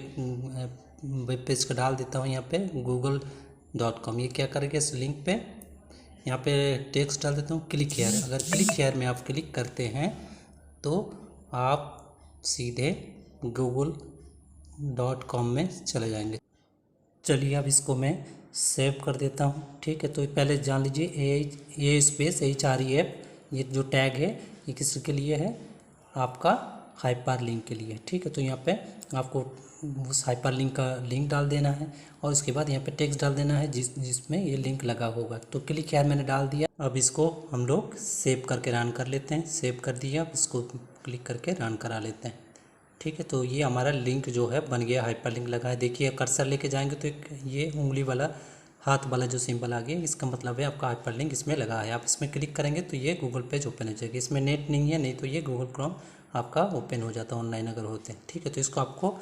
वेब पेज का डाल देता हूँ, यहाँ पे google.com। ये क्या करेगा, इस लिंक पे यहाँ पे टेक्स्ट डाल देता हूँ, क्लिक हेयर। अगर क्लिक हेयर में आप क्लिक करते हैं तो आप सीधे google.com में चले जाएंगे। चलिए अब इसको मैं सेव कर देता हूँ, ठीक है। तो पहले जान लीजिए ये स्पेस HREF ये जो टैग है ये किसके लिए है, आपका हाइपर लिंक के लिए, ठीक है। तो यहाँ पे आपको उस हाइपर लिंक का लिंक डाल देना है और उसके बाद यहाँ पे टेक्स्ट डाल देना है जिसमें ये लिंक लगा होगा। तो क्लिक यार मैंने डाल दिया। अब इसको हम लोग सेव करके रन कर लेते हैं। सेव कर दिया, अब इसको क्लिक करके रन करा लेते हैं, ठीक है। तो ये हमारा लिंक जो है बन गया, हाइपर लिंक लगा है। देखिए कर्सर लेके जाएंगे तो ये उंगली वाला हाथ वाला जो सिंबल आ गया, इसका मतलब है आपका हाइपर लिंक इसमें लगा है। आप इसमें क्लिक करेंगे तो ये गूगल पेज ओपन हो जाएगी। इसमें नेट नहीं है, नहीं तो ये गूगल क्रोम आपका ओपन हो जाता है ऑनलाइन अगर होते हैं, ठीक है। तो इसको आपको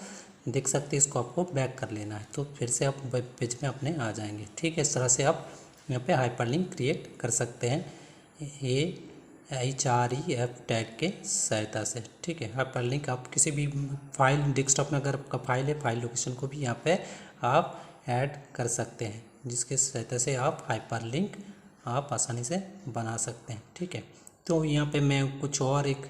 देख सकते हैं, इसको आपको बैक कर लेना है, तो फिर से आप वेब पेज में अपने आ जाएंगे, ठीक है। इस तरह से आप यहाँ पे हाइपर लिंक क्रिएट कर सकते हैं HREF टैग के सहायता से, ठीक है। हाइपर लिंक आप किसी भी फाइल डेस्कटॉप में अगर आपका फाइल है, फाइल लोकेशन को भी यहाँ पे आप ऐड कर सकते हैं, जिसके सहायता से आप हाइपर लिंक आप आसानी से बना सकते हैं, ठीक है। तो यहाँ पे मैं कुछ और एक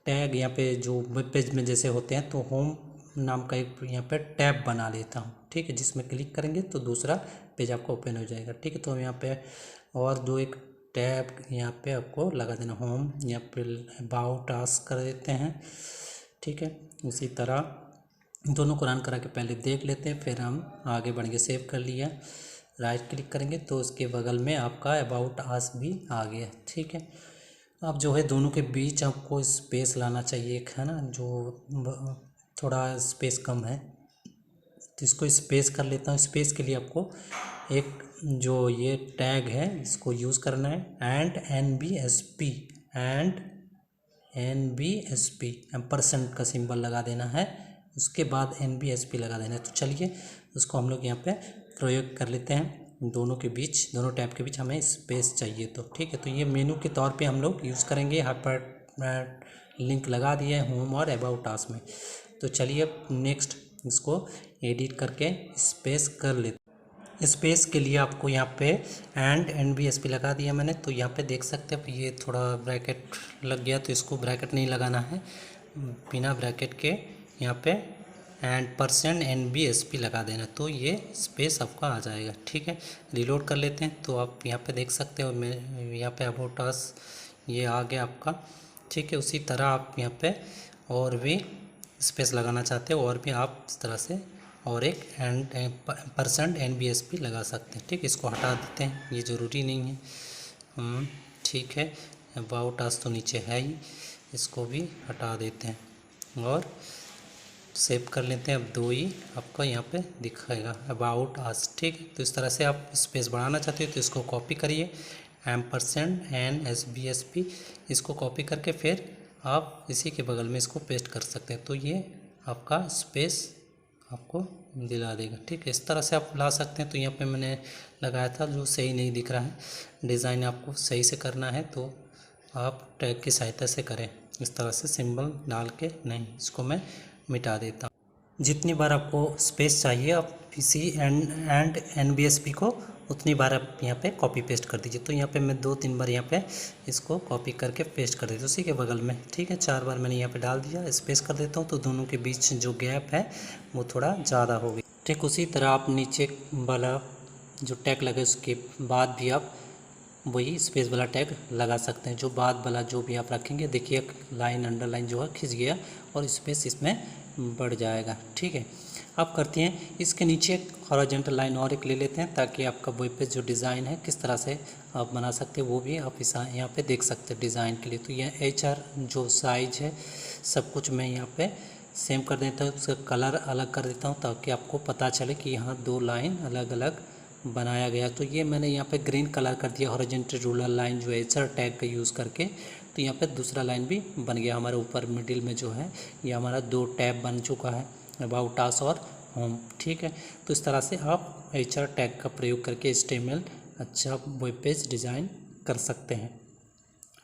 टैग यहाँ पे जो वेब पेज में जैसे होते हैं, तो होम नाम का एक यहाँ पे टैब बना लेता हूँ, ठीक है, जिसमें क्लिक करेंगे तो दूसरा पेज आपको ओपन हो जाएगा, ठीक है। तो यहाँ पे और दो एक टैब यहाँ पे आपको लगा देना, होम, यहाँ पे अबाउट अस कर देते हैं, ठीक है। इसी तरह दोनों को रन करा के पहले देख लेते हैं, फिर हम आगे बढ़ेंगे। सेव कर लिया, राइट क्लिक करेंगे तो उसके बगल में आपका अबाउट अस भी आ गया, ठीक है। अब जो है दोनों के बीच आपको स्पेस लाना चाहिए, एक है ना जो थोड़ा स्पेस कम है, तो इसको स्पेस कर लेता हूँ। स्पेस के लिए आपको एक जो ये टैग है इसको यूज़ करना है, एंड NBSP एम्परसेंट का सिंबल लगा देना है, उसके बाद NBSP लगा देना है। तो चलिए उसको हम लोग यहाँ पे प्रयोग कर लेते हैं। दोनों के बीच, दोनों टैब के बीच हमें स्पेस चाहिए तो ठीक है। तो ये मेनू के तौर पे हम लोग यूज़ करेंगे। यहाँ पर लिंक लगा दिया है होम और अबाउट अस में। तो चलिए अब नेक्स्ट इसको एडिट करके स्पेस कर लेते। स्पेस के लिए आपको यहाँ पे एंड NBSP लगा दिया मैंने। तो यहाँ पे देख सकते हैं ये थोड़ा ब्रैकेट लग गया, तो इसको ब्रैकेट नहीं लगाना है, बिना ब्रैकेट के यहाँ पे एंड %NBSP लगा देना, तो ये स्पेस आपका आ जाएगा। ठीक है, रिलोड कर लेते हैं। तो आप यहाँ पे देख सकते हो मैं यहाँ पे अबाउट अस ये आ गया आपका। ठीक है, उसी तरह आप यहाँ पे और भी स्पेस लगाना चाहते हो और भी आप इस तरह से और एक एंड %NBSP लगा सकते हैं। ठीक है, इसको हटा देते हैं, ये ज़रूरी नहीं है। ठीक है, अबाउट अस तो नीचे है ही, इसको भी हटा देते हैं और सेव कर लेते हैं। अब दो ही आपका यहाँ पे दिखाएगा अबाउट अस। ठीक है, तो इस तरह से आप स्पेस बढ़ाना चाहते हो तो इसको कॉपी करिए %NBSP, इसको कॉपी करके फिर आप इसी के बगल में इसको पेस्ट कर सकते हैं, तो ये आपका स्पेस आपको दिला देगा। ठीक है, इस तरह से आप ला सकते हैं। तो यहाँ पे मैंने लगाया था जो सही नहीं दिख रहा है, डिज़ाइन आपको सही से करना है तो आप टैग की सहायता से करें, इस तरह से सिंबल डाल के नहीं। इसको मैं मिटा देता हूँ। जितनी बार आपको स्पेस चाहिए आप इसी एंड NBSP को उतनी बार आप यहाँ पे कॉपी पेस्ट कर दीजिए। तो यहाँ पे मैं 2-3 बार यहाँ पे इसको कॉपी करके पेस्ट कर देता हूँ उसी के बगल में। ठीक है, 4 बार मैंने यहाँ पे डाल दिया, स्पेस कर देता हूँ तो दोनों के बीच जो गैप है वो थोड़ा ज़्यादा हो गया। ठीक उसी तरह आप नीचे वाला जो टैग लगे उसके बाद भी आप वही स्पेस वाला टैग लगा सकते हैं। जो बाद वाला जो भी आप रखेंगे, देखिए लाइन अंडरलाइन जो है खिंच गया और स्पेस इसमें बढ़ जाएगा। ठीक है, अब करते हैं इसके नीचे एक हॉरिजॉन्टल लाइन और एक ले लेते हैं ताकि आपका वेब पेज जो डिज़ाइन है किस तरह से आप बना सकते हैं वो भी आप इस यहाँ पे देख सकते हैं डिज़ाइन के लिए। तो यह HR जो साइज है सब कुछ मैं यहाँ पे सेम कर देता हूँ, उसका कलर अलग कर देता हूँ ताकि आपको पता चले कि यहाँ 2 लाइन अलग अलग बनाया गया। तो ये मैंने यहाँ पे ग्रीन कलर कर दिया हॉरिजॉन्टल रूलर लाइन जो HR टैग का यूज़ करके। तो यहाँ पे दूसरा लाइन भी बन गया हमारे ऊपर मिडिल में जो है, ये हमारा 2 टैब बन चुका है, अबाउट अस और होम। ठीक है, तो इस तरह से आप HR टैग का प्रयोग करके HTML अच्छा वेब पेज डिज़ाइन कर सकते हैं।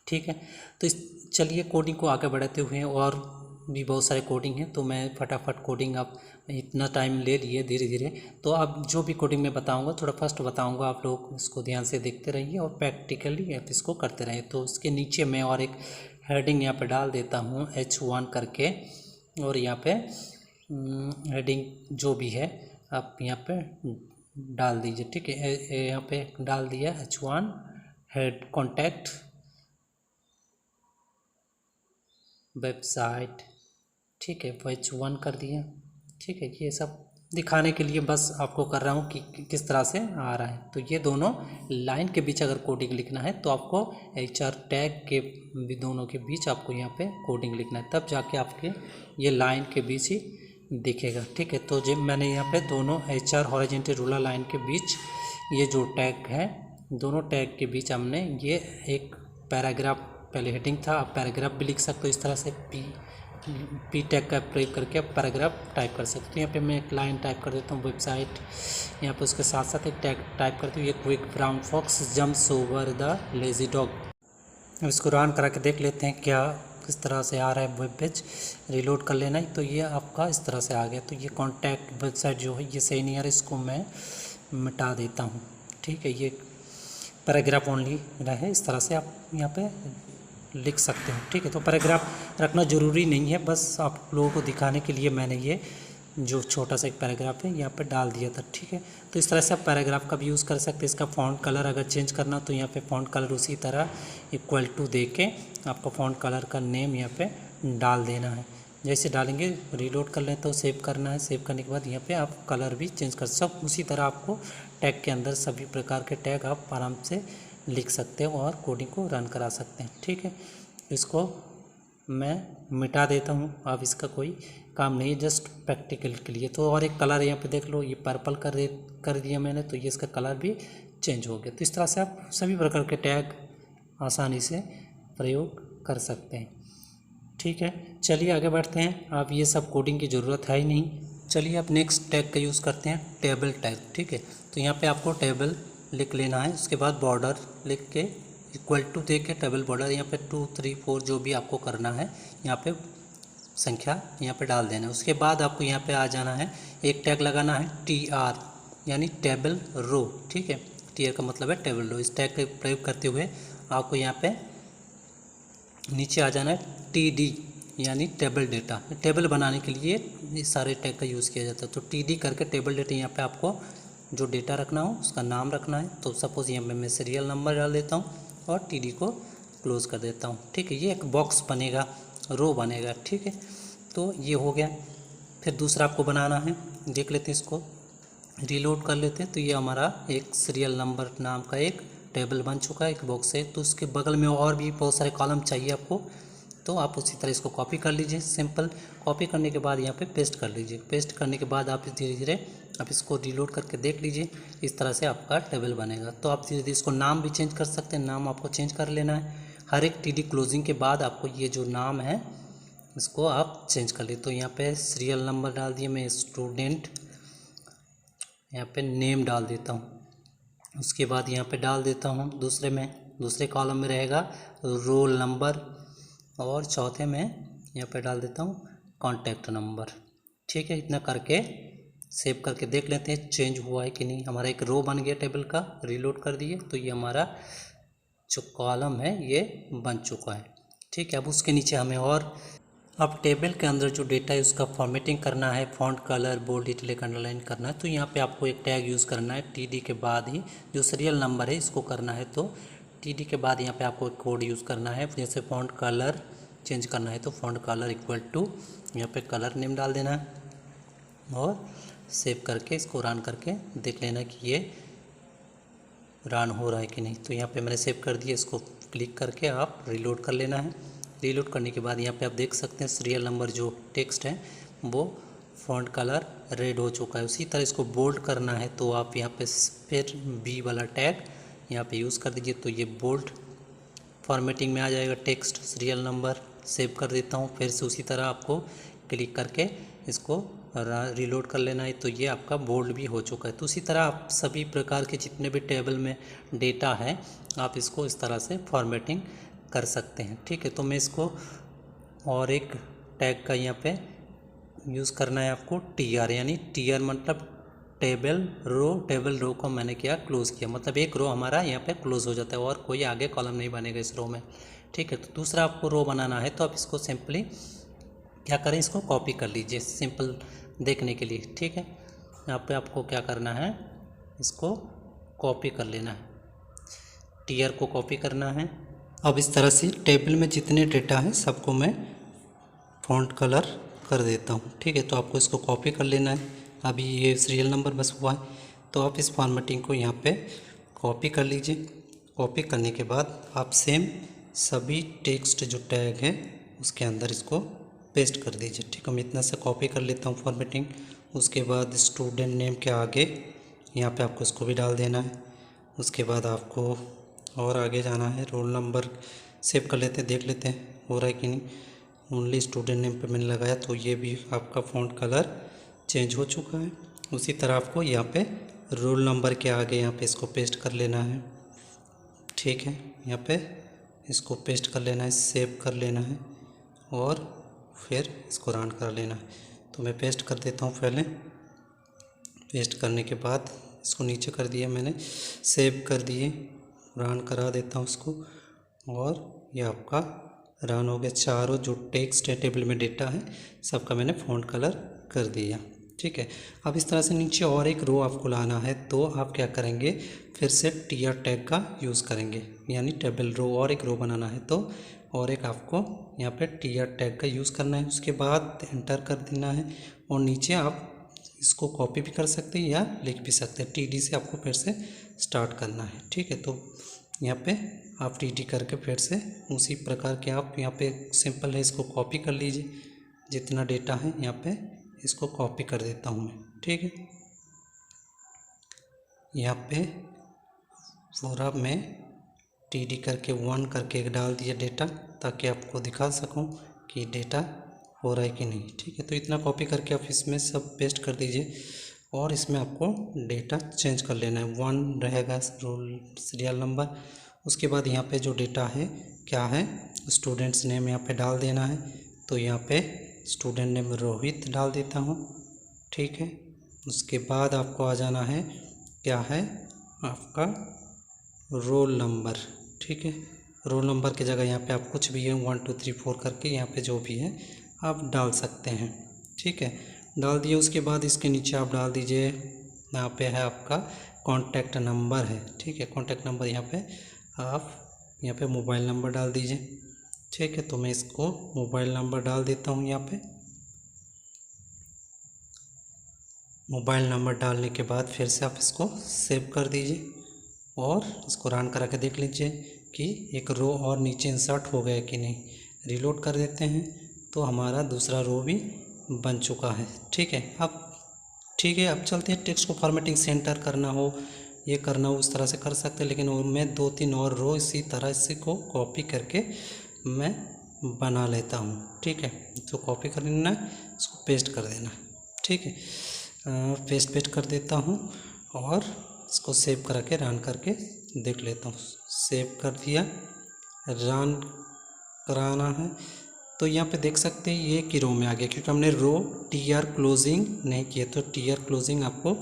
ठीक है, तो चलिए कोडिंग को आगे बढ़ाते हुए, और भी बहुत सारे कोडिंग हैं तो मैं फटाफट कोडिंग, आप इतना टाइम ले लिए धीरे धीरे। तो अब जो भी कोडिंग मैं बताऊंगा थोड़ा फर्स्ट बताऊंगा, आप लोग इसको ध्यान से देखते रहिए और प्रैक्टिकली आप इसको करते रहिए। तो इसके नीचे मैं और एक हेडिंग यहाँ पे डाल देता हूँ H1 करके, और यहाँ पे हेडिंग जो भी है आप यहाँ पे डाल दीजिए। ठीक है, यहाँ पे डाल दिया H1 हेड कॉन्टैक्ट वेबसाइट। ठीक है, H1 कर दिया। ठीक है, ये सब दिखाने के लिए बस आपको कर रहा हूँ कि किस तरह से आ रहा है। तो ये दोनों लाइन के बीच अगर कोडिंग लिखना है तो आपको HR टैग के भी दोनों के बीच आपको यहाँ पे कोडिंग लिखना है, तब जाके आपके ये लाइन के बीच ही दिखेगा। ठीक है, तो जब मैंने यहाँ पे दोनों HR हॉरिजॉन्टल रूलर लाइन के बीच ये जो टैग है, दोनों टैग के बीच हमने ये एक पैराग्राफ, पहले हेडिंग था, आप पैराग्राफ भी लिख सकते हो इस तरह से, पी टैग का प्रयोग करके आप पैराग्राफ टाइप कर सकते हो। यहाँ पे मैं एक लाइन टाइप कर देता हूँ वेबसाइट, यहाँ पे उसके साथ साथ एक टैग टाइप करती हूँ, ये quick brown fox jumps over the lazy dog. अब इसको रन करा के देख लेते हैं क्या किस तरह से आ रहा है वेब पेज। रिलोड कर लेना है, तो ये आपका इस तरह से आ गया। तो ये कॉन्टैक्ट वेबसाइट जो है ये सही नहीं आ रहा, इसको मैं मिटा देता हूँ। ठीक है, ये पैराग्राफ ओनली रहे, इस तरह से आप यहाँ पे लिख सकते हो। ठीक है, तो पैराग्राफ रखना ज़रूरी नहीं है, बस आप लोगों को दिखाने के लिए मैंने ये जो छोटा सा एक पैराग्राफ है यहाँ पे डाल दिया था। ठीक है, तो इस तरह से आप पैराग्राफ का भी यूज़ कर सकते हैं। इसका फ़ॉन्ट कलर अगर चेंज करना तो यहाँ पे फ़ॉन्ट कलर उसी तरह =, दे के आपको फ़ॉन्ट कलर का नेम यहाँ पे डाल देना है। जैसे डालेंगे रिलोड कर लें तो सेव करना है, सेव करने के बाद यहाँ पे आप कलर भी चेंज कर सब उसी तरह आपको टैग के अंदर सभी प्रकार के टैग आप आराम से लिख सकते हो और कोडिंग को रन करा सकते हैं। ठीक है, इसको मैं मिटा देता हूँ, अब इसका कोई काम नहीं है, जस्ट प्रैक्टिकल के लिए। तो और एक कलर यहाँ पे देख लो, ये पर्पल कर दिया मैंने, तो ये इसका कलर भी चेंज हो गया। तो इस तरह से आप सभी प्रकार के टैग आसानी से प्रयोग कर सकते हैं। ठीक है, चलिए आगे बढ़ते हैं। अब ये सब कोडिंग की ज़रूरत है ही नहीं, चलिए अब नेक्स्ट टैग का यूज़ करते हैं, टेबल टैग। ठीक है, तो यहाँ पे आपको टेबल लिख लेना है, उसके बाद बॉर्डर लिख के इक्वल टू दे के टेबल बॉर्डर यहाँ पे 2 3 4 जो भी आपको करना है यहाँ पे संख्या यहाँ पे डाल देना है। उसके बाद आपको यहाँ पे आ जाना है, एक टैग लगाना है TR यानी टेबल रो। ठीक है, TR का मतलब है टेबल रो। इस टैग का प्रयोग करते हुए आपको यहाँ पे नीचे आ जाना है TD यानी टेबल डेटा। टेबल बनाने के लिए इस सारे टैग का यूज़ किया जाता है। तो TD करके टेबल डेटा, यहाँ पे आपको जो डेटा रखना हो उसका नाम रखना है। तो सपोज़ यहाँ पे मैं सीरियल नंबर डाल देता हूँ और TD को क्लोज़ कर देता हूँ। ठीक है, ये एक बॉक्स बनेगा, रो बनेगा। ठीक है, तो ये हो गया। फिर दूसरा आपको बनाना है, देख लेते हैं, इसको रीलोड कर लेते हैं। तो ये हमारा एक सीरियल नंबर नाम का एक टेबल बन चुका है, एक बॉक्स है। तो उसके बगल में और भी बहुत सारे कॉलम चाहिए आपको, तो आप उसी तरह इसको कॉपी कर लीजिए। सिंपल कॉपी करने के बाद यहाँ पे पेस्ट कर लीजिए। पेस्ट करने के बाद आप धीरे धीरे आप इसको रीलोड करके देख लीजिए, इस तरह से आपका टेबल बनेगा। तो आप धीरे धीरे इसको नाम भी चेंज कर सकते हैं, नाम आपको चेंज कर लेना है। हर एक TD क्लोजिंग के बाद आपको ये जो नाम है इसको आप चेंज कर लीजिए। तो यहाँ पे सीरियल नंबर डाल दिए, मैं स्टूडेंट यहाँ पे नेम डाल देता हूँ। उसके बाद यहाँ पे डाल देता हूँ दूसरे कॉलम में रहेगा रोल नंबर, और चौथे में यहाँ पे डाल देता हूँ कॉन्टैक्ट नंबर। ठीक है, इतना करके सेव करके देख लेते हैं चेंज हुआ है कि नहीं। हमारा एक रो बन गया टेबल का, रीलोड कर दिए तो ये हमारा जो कॉलम है ये बन चुका है। ठीक है, अब उसके नीचे हमें और अब टेबल के अंदर जो डेटा है उसका फॉर्मेटिंग करना है, font colour, bold, italic, underline करना है। तो यहाँ पे आपको एक टैग यूज़ करना है, TD के बाद ही जो सीरियल नंबर है इसको करना है। तो TD के बाद यहाँ पे आपको एक कोड यूज़ करना है। जैसे फॉन्ट कलर चेंज करना है तो फॉन्ट कलर इक्वल टू यहाँ पे कलर नेम डाल देना है और सेव करके इसको रन करके देख लेना कि ये रन हो रहा है कि नहीं। तो यहाँ पे मैंने सेव कर दिया, इसको क्लिक करके आप रीलोड कर लेना है। रीलोड करने के बाद यहाँ पे आप देख सकते हैं सीरियल नंबर जो टेक्स्ट है वो फॉन्ट कलर रेड हो चुका है। उसी तरह इसको बोल्ड करना है तो आप यहाँ पे फिर B वाला टैग यहाँ पे यूज़ कर दीजिए, तो ये बोल्ड फॉर्मेटिंग में आ जाएगा टेक्स्ट सीरियल नंबर। सेव कर देता हूँ, फिर से उसी तरह आपको क्लिक करके इसको रीलोड कर लेना है, तो ये आपका बोल्ड भी हो चुका है। तो उसी तरह आप सभी प्रकार के जितने भी टेबल में डेटा है आप इसको इस तरह से फॉर्मेटिंग कर सकते हैं। ठीक है, तो मैं इसको और एक टैग का यहाँ पे यूज़ करना है आपको TR, यानी TR मतलब टेबल रो को मैंने क्या क्लोज़ किया, मतलब एक रो हमारा यहाँ पे क्लोज़ हो जाता है और कोई आगे कॉलम नहीं बनेगा इस रो में। ठीक है, तो दूसरा आपको रो बनाना है तो आप इसको सिंपली क्या करें, इसको कॉपी कर लीजिए सिंपल देखने के लिए। ठीक है, यहाँ पे आपको क्या करना है, इसको कॉपी कर लेना है, TR को कॉपी करना है। अब इस तरह से टेबल में जितने डेटा है सबको मैं फॉन्ट कलर कर देता हूँ। ठीक है, तो आपको इसको कॉपी कर लेना है। अभी ये सीरियल नंबर बस हुआ है, तो आप इस फॉर्मेटिंग को यहाँ पे कॉपी कर लीजिए। कॉपी करने के बाद आप सेम सभी टेक्स्ट जो टैग है उसके अंदर इसको पेस्ट कर दीजिए। ठीक है, मैं इतना से कॉपी कर लेता हूँ फॉर्मेटिंग। उसके बाद स्टूडेंट नेम के आगे यहाँ पे आपको इसको भी डाल देना है। उसके बाद आपको और आगे जाना है, रोल नंबर सेव कर लेते हैं, देख लेते हैं हो रहा है कि नहीं। ओनली स्टूडेंट नेम पे मैंने लगाया तो ये भी आपका फ़ॉन्ट कलर चेंज हो चुका है। उसी तरह आपको यहाँ पे रोल नंबर के आगे यहाँ पे इसको पेस्ट कर लेना है। ठीक है, यहाँ पे इसको पेस्ट कर लेना है, सेव कर लेना है और फिर इसको रन कर लेना है। तो मैं पेस्ट कर देता हूँ पहले। पेस्ट करने के बाद इसको नीचे कर दिया मैंने, सेव कर दिए, रन करा देता हूँ उसको और ये आपका रन हो गया। चारों जो टेक्स्ट है टेबल में डेटा है सबका मैंने फ़ॉन्ट कलर कर दिया। ठीक है, अब इस तरह से नीचे और एक रो आपको लाना है तो आप क्या करेंगे, फिर से TR टैग का यूज़ करेंगे, यानी टेबल रो और एक रो बनाना है तो और एक आपको यहाँ पे TR टैग का यूज़ करना है। उसके बाद एंटर कर देना है और नीचे आप इसको कॉपी भी कर सकते हैं या लिख भी सकते हैं। TD से आपको फिर से स्टार्ट करना है। ठीक है, तो यहाँ पे आप TD करके फिर से उसी प्रकार के आप यहाँ पे सिंपल है, इसको कॉपी कर लीजिए। जितना डेटा है यहाँ पे इसको कॉपी कर देता हूँ मैं। ठीक है, यहाँ पे पूरा मैं TD करके 1 करके एक डाल दिया डेटा, ताकि आपको दिखा सकूँ कि डेटा हो रहा है कि नहीं। ठीक है, तो इतना कॉपी करके आप इसमें सब पेस्ट कर दीजिए और इसमें आपको डेटा चेंज कर लेना है। 1 रहेगा रोल सीरियल नंबर। उसके बाद यहाँ पे जो डेटा है क्या है, स्टूडेंट्स नेम यहाँ पे डाल देना है। तो यहाँ पे स्टूडेंट नेम रोहित डाल देता हूँ। ठीक है, उसके बाद आपको आ जाना है क्या है आपका रोल नंबर। ठीक है, रोल नंबर की जगह यहाँ पे आप कुछ भी है 1 2 3 4 करके यहाँ पे जो भी है आप डाल सकते हैं। ठीक है, डाल दिए। उसके बाद इसके नीचे आप डाल दीजिए, यहाँ पे है आपका कॉन्टैक्ट नंबर है। ठीक है, कॉन्टैक्ट नंबर यहाँ पे आप यहाँ पे मोबाइल नंबर डाल दीजिए। ठीक है, तो मैं इसको मोबाइल नंबर डाल देता हूँ। यहाँ पे मोबाइल नंबर डालने के बाद फिर से आप इसको सेव कर दीजिए और इसको रन करा के देख लीजिए कि एक रो और नीचे इंसर्ट हो गया कि नहीं। रीलोड कर देते हैं तो हमारा दूसरा रो भी बन चुका है। ठीक है, अब चलते हैं टेक्स्ट को फॉर्मेटिंग सेंटर करना हो, ये करना हो, उस तरह से कर सकते हैं। लेकिन मैं 2-3 और रो इसी तरह इसी को कॉपी करके मैं बना लेता हूँ। ठीक है, तो कॉपी कर लेना है, इसको पेस्ट कर देना। ठीक है, पेस्ट कर देता हूँ और इसको सेव करा के रन करके देख लेता हूँ। सेव कर दिया, रन कराना है तो यहाँ पे देख सकते हैं ये की रो में आ गया, क्योंकि हमने रो TR क्लोजिंग नहीं किया। तो TR क्लोजिंग आपको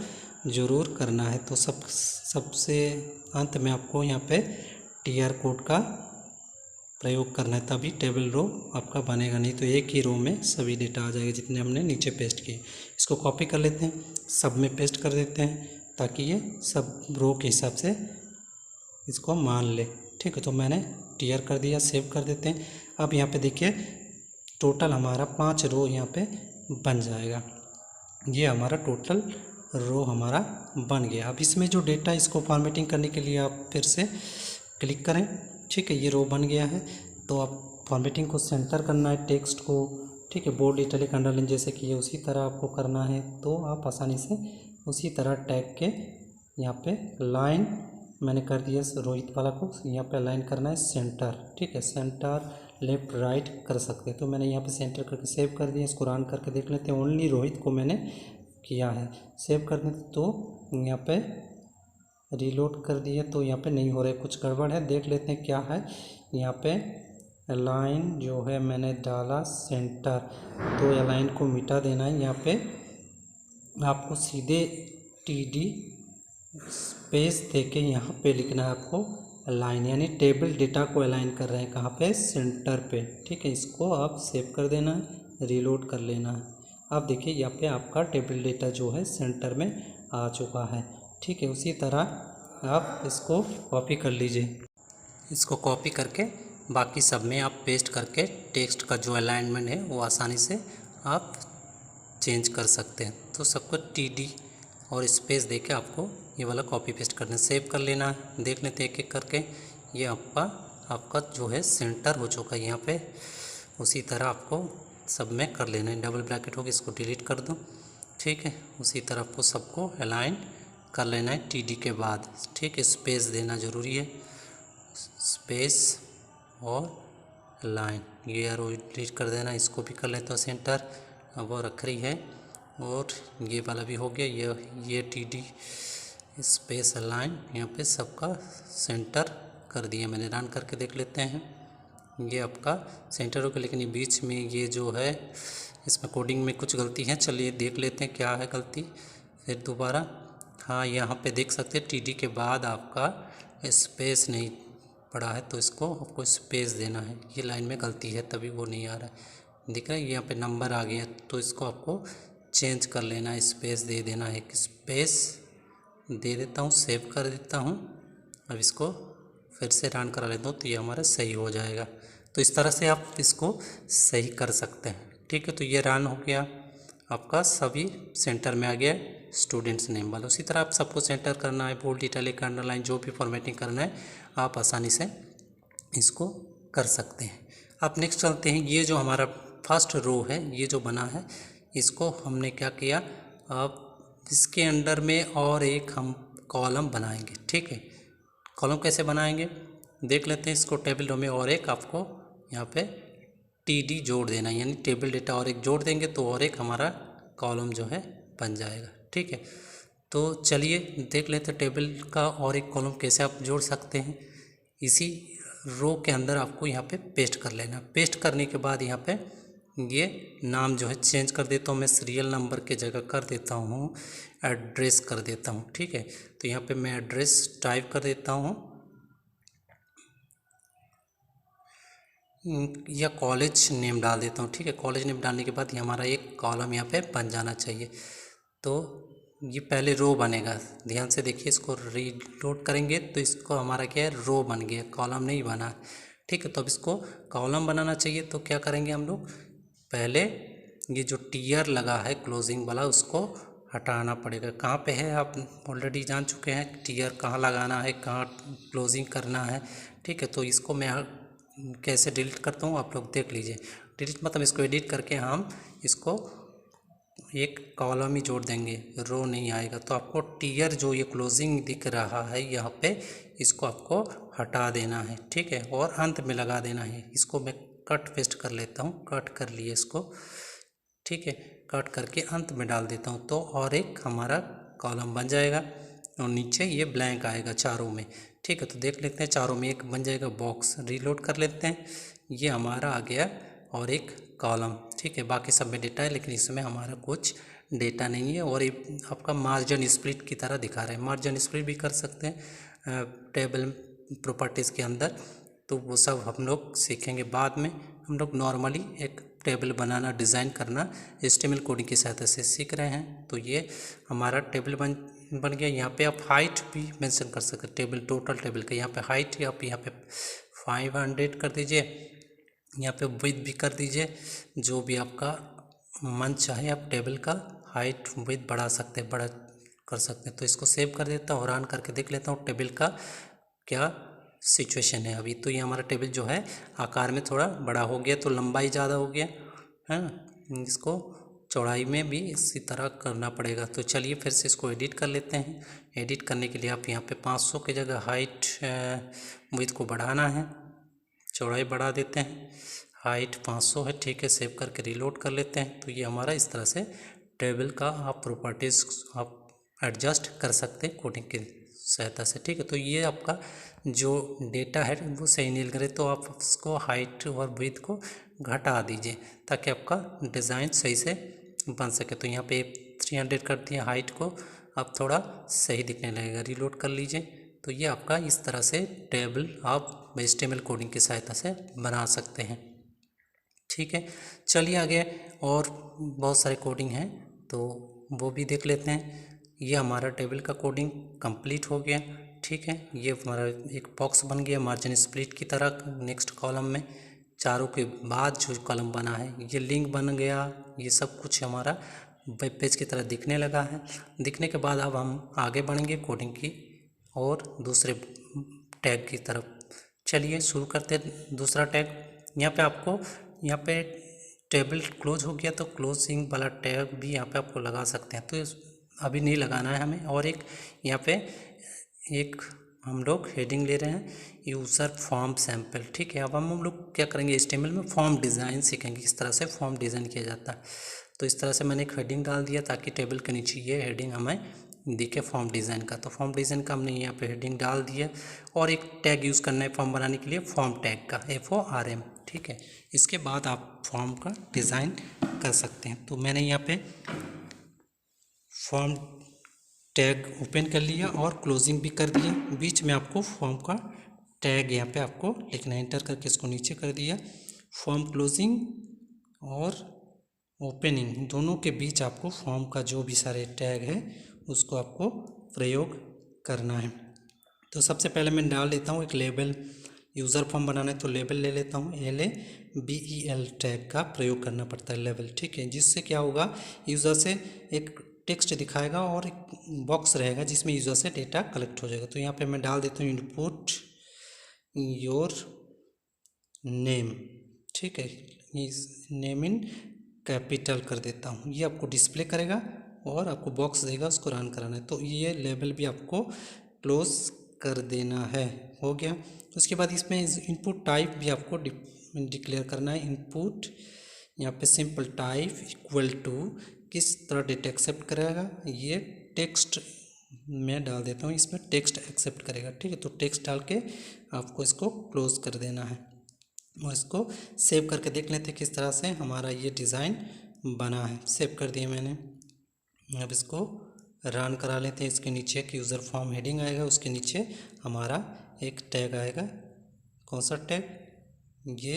ज़रूर करना है। तो सबसे अंत में आपको यहाँ पे TR कोड का प्रयोग करना है, तभी टेबल रो आपका बनेगा। नहीं तो एक ही रो में सभी डेटा आ जाएगा जितने हमने नीचे पेस्ट किए। इसको कॉपी कर लेते हैं, सब में पेस्ट कर देते हैं ताकि ये सब रो के हिसाब से इसको मान ले। ठीक है, तो मैंने TR कर दिया, सेव कर देते हैं। अब यहाँ पे देखिए टोटल हमारा 5 रो यहाँ पे बन जाएगा। ये हमारा टोटल रो हमारा बन गया। अब इसमें जो डेटा इसको फॉर्मेटिंग करने के लिए आप फिर से क्लिक करें। ठीक है, ये रो बन गया है। तो आप फॉर्मेटिंग को सेंटर करना है टेक्स्ट को। ठीक है, बोल्ड इटैलिक अंडरलाइन जैसे कि ये उसी तरह आपको करना है। तो आप आसानी से उसी तरह टैग के यहाँ पे लाइन मैंने कर दिया रोहित वाला को, यहाँ पे लाइन करना है सेंटर। ठीक है, सेंटर लेफ्ट राइट कर सकते हैं। तो मैंने यहाँ पे सेंटर करके सेव कर दिया। इसको रन करके देख लेते हैं, ओनली रोहित को मैंने किया है। सेव कर दें तो यहाँ पे रीलोड कर दिए तो यहाँ पे नहीं हो रहा है, कुछ गड़बड़ है। देख लेते हैं क्या है। यहाँ पे लाइन जो है मैंने डाला सेंटर, तो ये लाइन को मिटा देना है। यहाँ पे आपको सीधे TD स्पेस देके यहाँ पे लिखना है आपको लाइन, यानी टेबल डेटा को अलाइन कर रहे हैं कहाँ पे, सेंटर पे। ठीक है, इसको आप सेव कर देना है, रीलोड कर लेना है। आप देखिए यहाँ पे आपका टेबल डेटा जो है सेंटर में आ चुका है। ठीक है, उसी तरह आप इसको कॉपी कर लीजिए। इसको कॉपी करके बाकी सब में आप पेस्ट करके टेक्स्ट का जो अलाइनमेंट है वो आसानी से आप चेंज कर सकते हैं। तो सबको TD और स्पेस देके आपको ये वाला कॉपी पेस्ट करना है, सेव कर लेना है। देख लेते हैं एक एक करके। ये आपका जो है सेंटर हो चुका है यहाँ पे। उसी तरह आपको सब में कर लेना है। डबल ब्रैकेट होगी, इसको डिलीट कर दो। ठीक है, उसी तरह आपको सबको अलाइन कर लेना है TD के बाद। ठीक है, स्पेस देना ज़रूरी है, स्पेस और लाइन। ये एरो डिलीट कर देना। इसको भी कर लेता हूँ सेंटर, अब वो रख रही है। और ये वाला भी हो गया। ये TD स्पेस लाइन यहाँ पे सबका सेंटर कर दिया मैंने। रन करके देख लेते हैं, ये आपका सेंटर हो गया। लेकिन ये बीच में ये जो है इसमें कोडिंग में कुछ गलती है। चलिए देख लेते हैं क्या है गलती फिर दोबारा। हाँ, यहाँ पे देख सकते हैं TD के बाद आपका स्पेस नहीं पड़ा है, तो इसको आपको स्पेस देना है। ये लाइन में गलती है तभी वो नहीं आ रहा है। दिख रहा है यहाँ पे नंबर आ गया, तो इसको आपको चेंज कर लेना है, स्पेस दे देना है। स्पेस दे देता हूँ, सेव कर देता हूँ। अब इसको फिर से रन करा लेता हूँ तो ये हमारा सही हो जाएगा। तो इस तरह से आप इसको सही कर सकते हैं। ठीक है, तो ये रन हो गया आपका, सभी सेंटर में आ गया स्टूडेंट्स नेम वाला। उसी तरह आप सबको सेंटर करना है, बोल्ड इटैलिक अंडरलाइन जो भी फॉर्मेटिंग करना है आप आसानी से इसको कर सकते हैं। अब नेक्स्ट चलते हैं। ये जो हमारा फर्स्ट रो है, ये जो बना है, इसको हमने क्या किया, अब इसके अंडर में और एक हम कॉलम बनाएंगे। ठीक है, कॉलम कैसे बनाएंगे देख लेते हैं। इसको टेबल रो में और एक आपको यहाँ पे TD जोड़ देना, यानी टेबल डेटा और एक जोड़ देंगे तो और एक हमारा कॉलम जो है बन जाएगा। ठीक है, तो चलिए देख लेते हैं टेबल का और एक कॉलम कैसे आप जोड़ सकते हैं। इसी रो के अंदर आपको यहाँ पे पेस्ट कर लेना। पेस्ट करने के बाद यहाँ पे ये नाम जो है चेंज कर देता हूँ मैं, सीरियल नंबर के जगह कर देता हूँ एड्रेस कर देता हूँ। ठीक है, तो यहाँ पे मैं एड्रेस टाइप कर देता हूँ या कॉलेज नेम डाल देता हूँ। ठीक है, कॉलेज नेम डालने के बाद ये हमारा एक कॉलम यहाँ पे बन जाना चाहिए। तो ये पहले रो बनेगा, ध्यान से देखिए, इसको रीलोड करेंगे तो इसको हमारा क्या है, रो बन गया, कॉलम नहीं बना। ठीक है, तो अब इसको कॉलम बनाना चाहिए तो क्या करेंगे हम लोग, पहले ये जो टीयर लगा है क्लोजिंग वाला उसको हटाना पड़ेगा। कहाँ पे है आप ऑलरेडी जान चुके हैं, टीयर कहाँ लगाना है, कहाँ क्लोजिंग करना है। ठीक है, तो इसको मैं कैसे डिलीट करता हूँ आप लोग देख लीजिए। डिलीट मतलब इसको एडिट करके हम इसको एक कॉलम ही जोड़ देंगे, रो नहीं आएगा। तो आपको टीयर जो ये क्लोजिंग दिख रहा है यहाँ पे, इसको आपको हटा देना है। ठीक है, और अंत में लगा देना है। इसको मैं कट पेस्ट कर लेता हूँ, कट कर लिए इसको। ठीक है, कट करके अंत में डाल देता हूँ तो और एक हमारा कॉलम बन जाएगा और नीचे ये ब्लैंक आएगा चारों में। ठीक है, तो देख लेते हैं, चारों में एक बन जाएगा बॉक्स। रीलोड कर लेते हैं, ये हमारा आ गया और एक कॉलम। ठीक है, बाकी सब में डेटा है लेकिन इसमें हमारा कुछ डेटा नहीं है। और ये आपका मार्जिन स्प्लिट की तरह दिखा रहा है। मार्जिन स्प्लिट भी कर सकते हैं टेबल प्रॉपर्टीज़ के अंदर, तो वो सब हम लोग सीखेंगे बाद में। हम लोग नॉर्मली एक टेबल बनाना, डिज़ाइन करना HTML कोडिंग की सहायता से सीख रहे हैं। तो ये हमारा टेबल बन गया। यहाँ पे आप हाइट भी मेंशन कर सकते हैं, टेबल टोटल टेबल का। यहाँ पे हाइट आप यहाँ पे 500 कर दीजिए, यहाँ पे विड्थ भी कर दीजिए, जो भी आपका मन चाहे आप टेबल का हाइट विड्थ बढ़ा सकते हैं, बड़ा कर सकते हैं। तो इसको सेव कर देता हूँ, रन करके देख लेता हूँ टेबल का क्या सिचुएशन है अभी। तो ये हमारा टेबल जो है आकार में थोड़ा बड़ा हो गया, तो लंबाई ज़्यादा हो गया है ना, इसको चौड़ाई में भी इसी तरह करना पड़ेगा। तो चलिए फिर से इसको एडिट कर लेते हैं। एडिट करने के लिए आप यहाँ पे 500 की जगह हाइट विड्थ को बढ़ाना है, चौड़ाई बढ़ा देते हैं, हाइट 500 है। ठीक है, सेव करके रीलोड कर लेते हैं। तो ये हमारा इस तरह से टेबल का आप प्रॉपर्टीज़ आप एडजस्ट कर सकते हैं कोडिंग की सहायता से। ठीक है, तो ये आपका जो डेटा है वो सही नहीं लग रहा है तो आप उसको हाइट और विड्थ को घटा दीजिए ताकि आपका डिज़ाइन सही से बन सके। तो यहाँ पे 300 कर दिया हाइट को, अब थोड़ा सही दिखने लगेगा। रीलोड कर लीजिए। तो ये आपका इस तरह से टेबल आप HTML कोडिंग की सहायता से बना सकते हैं। ठीक है, चलिए आगे और बहुत सारे कोडिंग हैं तो वो भी देख लेते हैं। ये हमारा टेबल का कोडिंग कंप्लीट हो गया। ठीक है, ये हमारा एक बॉक्स बन गया मार्जिन स्प्लिट की तरह। नेक्स्ट कॉलम में चारों के बाद जो कॉलम बना है ये लिंक बन गया। ये सब कुछ हमारा वेब पेज की तरह दिखने लगा है। दिखने के बाद अब हम आगे बढ़ेंगे कोडिंग की और दूसरे टैग की तरफ। चलिए शुरू करते हैं दूसरा टैग। यहाँ पे आपको यहाँ पे टेबल क्लोज हो गया तो क्लोजिंग वाला टैग भी यहाँ पे आपको लगा सकते हैं। तो अभी नहीं लगाना है हमें। और एक यहाँ पे एक हम लोग हेडिंग ले रहे हैं, यूज़र फॉर्म सैम्पल। ठीक है, अब हम लोग क्या करेंगे, HTML में फॉर्म डिज़ाइन सीखेंगे, किस तरह से फॉर्म डिज़ाइन किया जाता है। तो इस तरह से मैंने एक हेडिंग डाल दिया ताकि टेबल के नीचे ये हेडिंग हमें दिखे फॉर्म डिज़ाइन का। तो फॉर्म डिज़ाइन का हमने यहाँ पे हेडिंग डाल दिया। और एक टैग यूज़ करना है फॉर्म बनाने के लिए, फॉर्म टैग का, FORM। ठीक है, इसके बाद आप फॉर्म का डिज़ाइन कर सकते हैं। तो मैंने यहाँ पे फॉर्म टैग ओपन कर लिया और क्लोजिंग भी कर दिया। बीच में आपको फॉर्म का टैग यहाँ पे आपको लिखना है, एंटर करके इसको नीचे कर दिया। फॉर्म क्लोजिंग और ओपनिंग दोनों के बीच आपको फॉर्म का जो भी सारे टैग है उसको आपको प्रयोग करना है। तो सबसे पहले मैं डाल लेता हूँ एक लेबल। यूज़र फॉर्म बनाना है तो लेबल ले लेता हूँ, LABEL टैग का प्रयोग करना पड़ता है, लेबल। ठीक है, जिससे क्या होगा, यूज़र से एक टेक्स्ट दिखाएगा और एक बॉक्स रहेगा जिसमें यूज़र से डेटा कलेक्ट हो जाएगा। तो यहाँ पे मैं डाल देता हूँ इनपुट योर नेम। ठीक है, नेम इन कैपिटल कर देता हूँ। ये आपको डिस्प्ले करेगा और आपको बॉक्स देगा, उसको रन कराना है। तो ये लेबल भी आपको क्लोज कर देना है। हो गया। उसके बाद इसमें इनपुट टाइप भी आपको डिक्लेयर करना है। इनपुट यहाँ पे सिंपल टाइप इक्वल टू किस तरह डेटा एक्सेप्ट करेगा, ये टेक्स्ट मैं डाल देता हूँ, इसमें टेक्स्ट एक्सेप्ट करेगा। ठीक है, तो टेक्स्ट डाल के आपको इसको क्लोज कर देना है और इसको सेव करके देख लेते हैं किस तरह से हमारा ये डिज़ाइन बना है। सेव कर दिया मैंने। अब इसको रन करा लेते हैं। इसके नीचे एक यूज़र फॉर्म हेडिंग आएगा, उसके नीचे हमारा एक टैग आएगा। कौन सा टैग? ये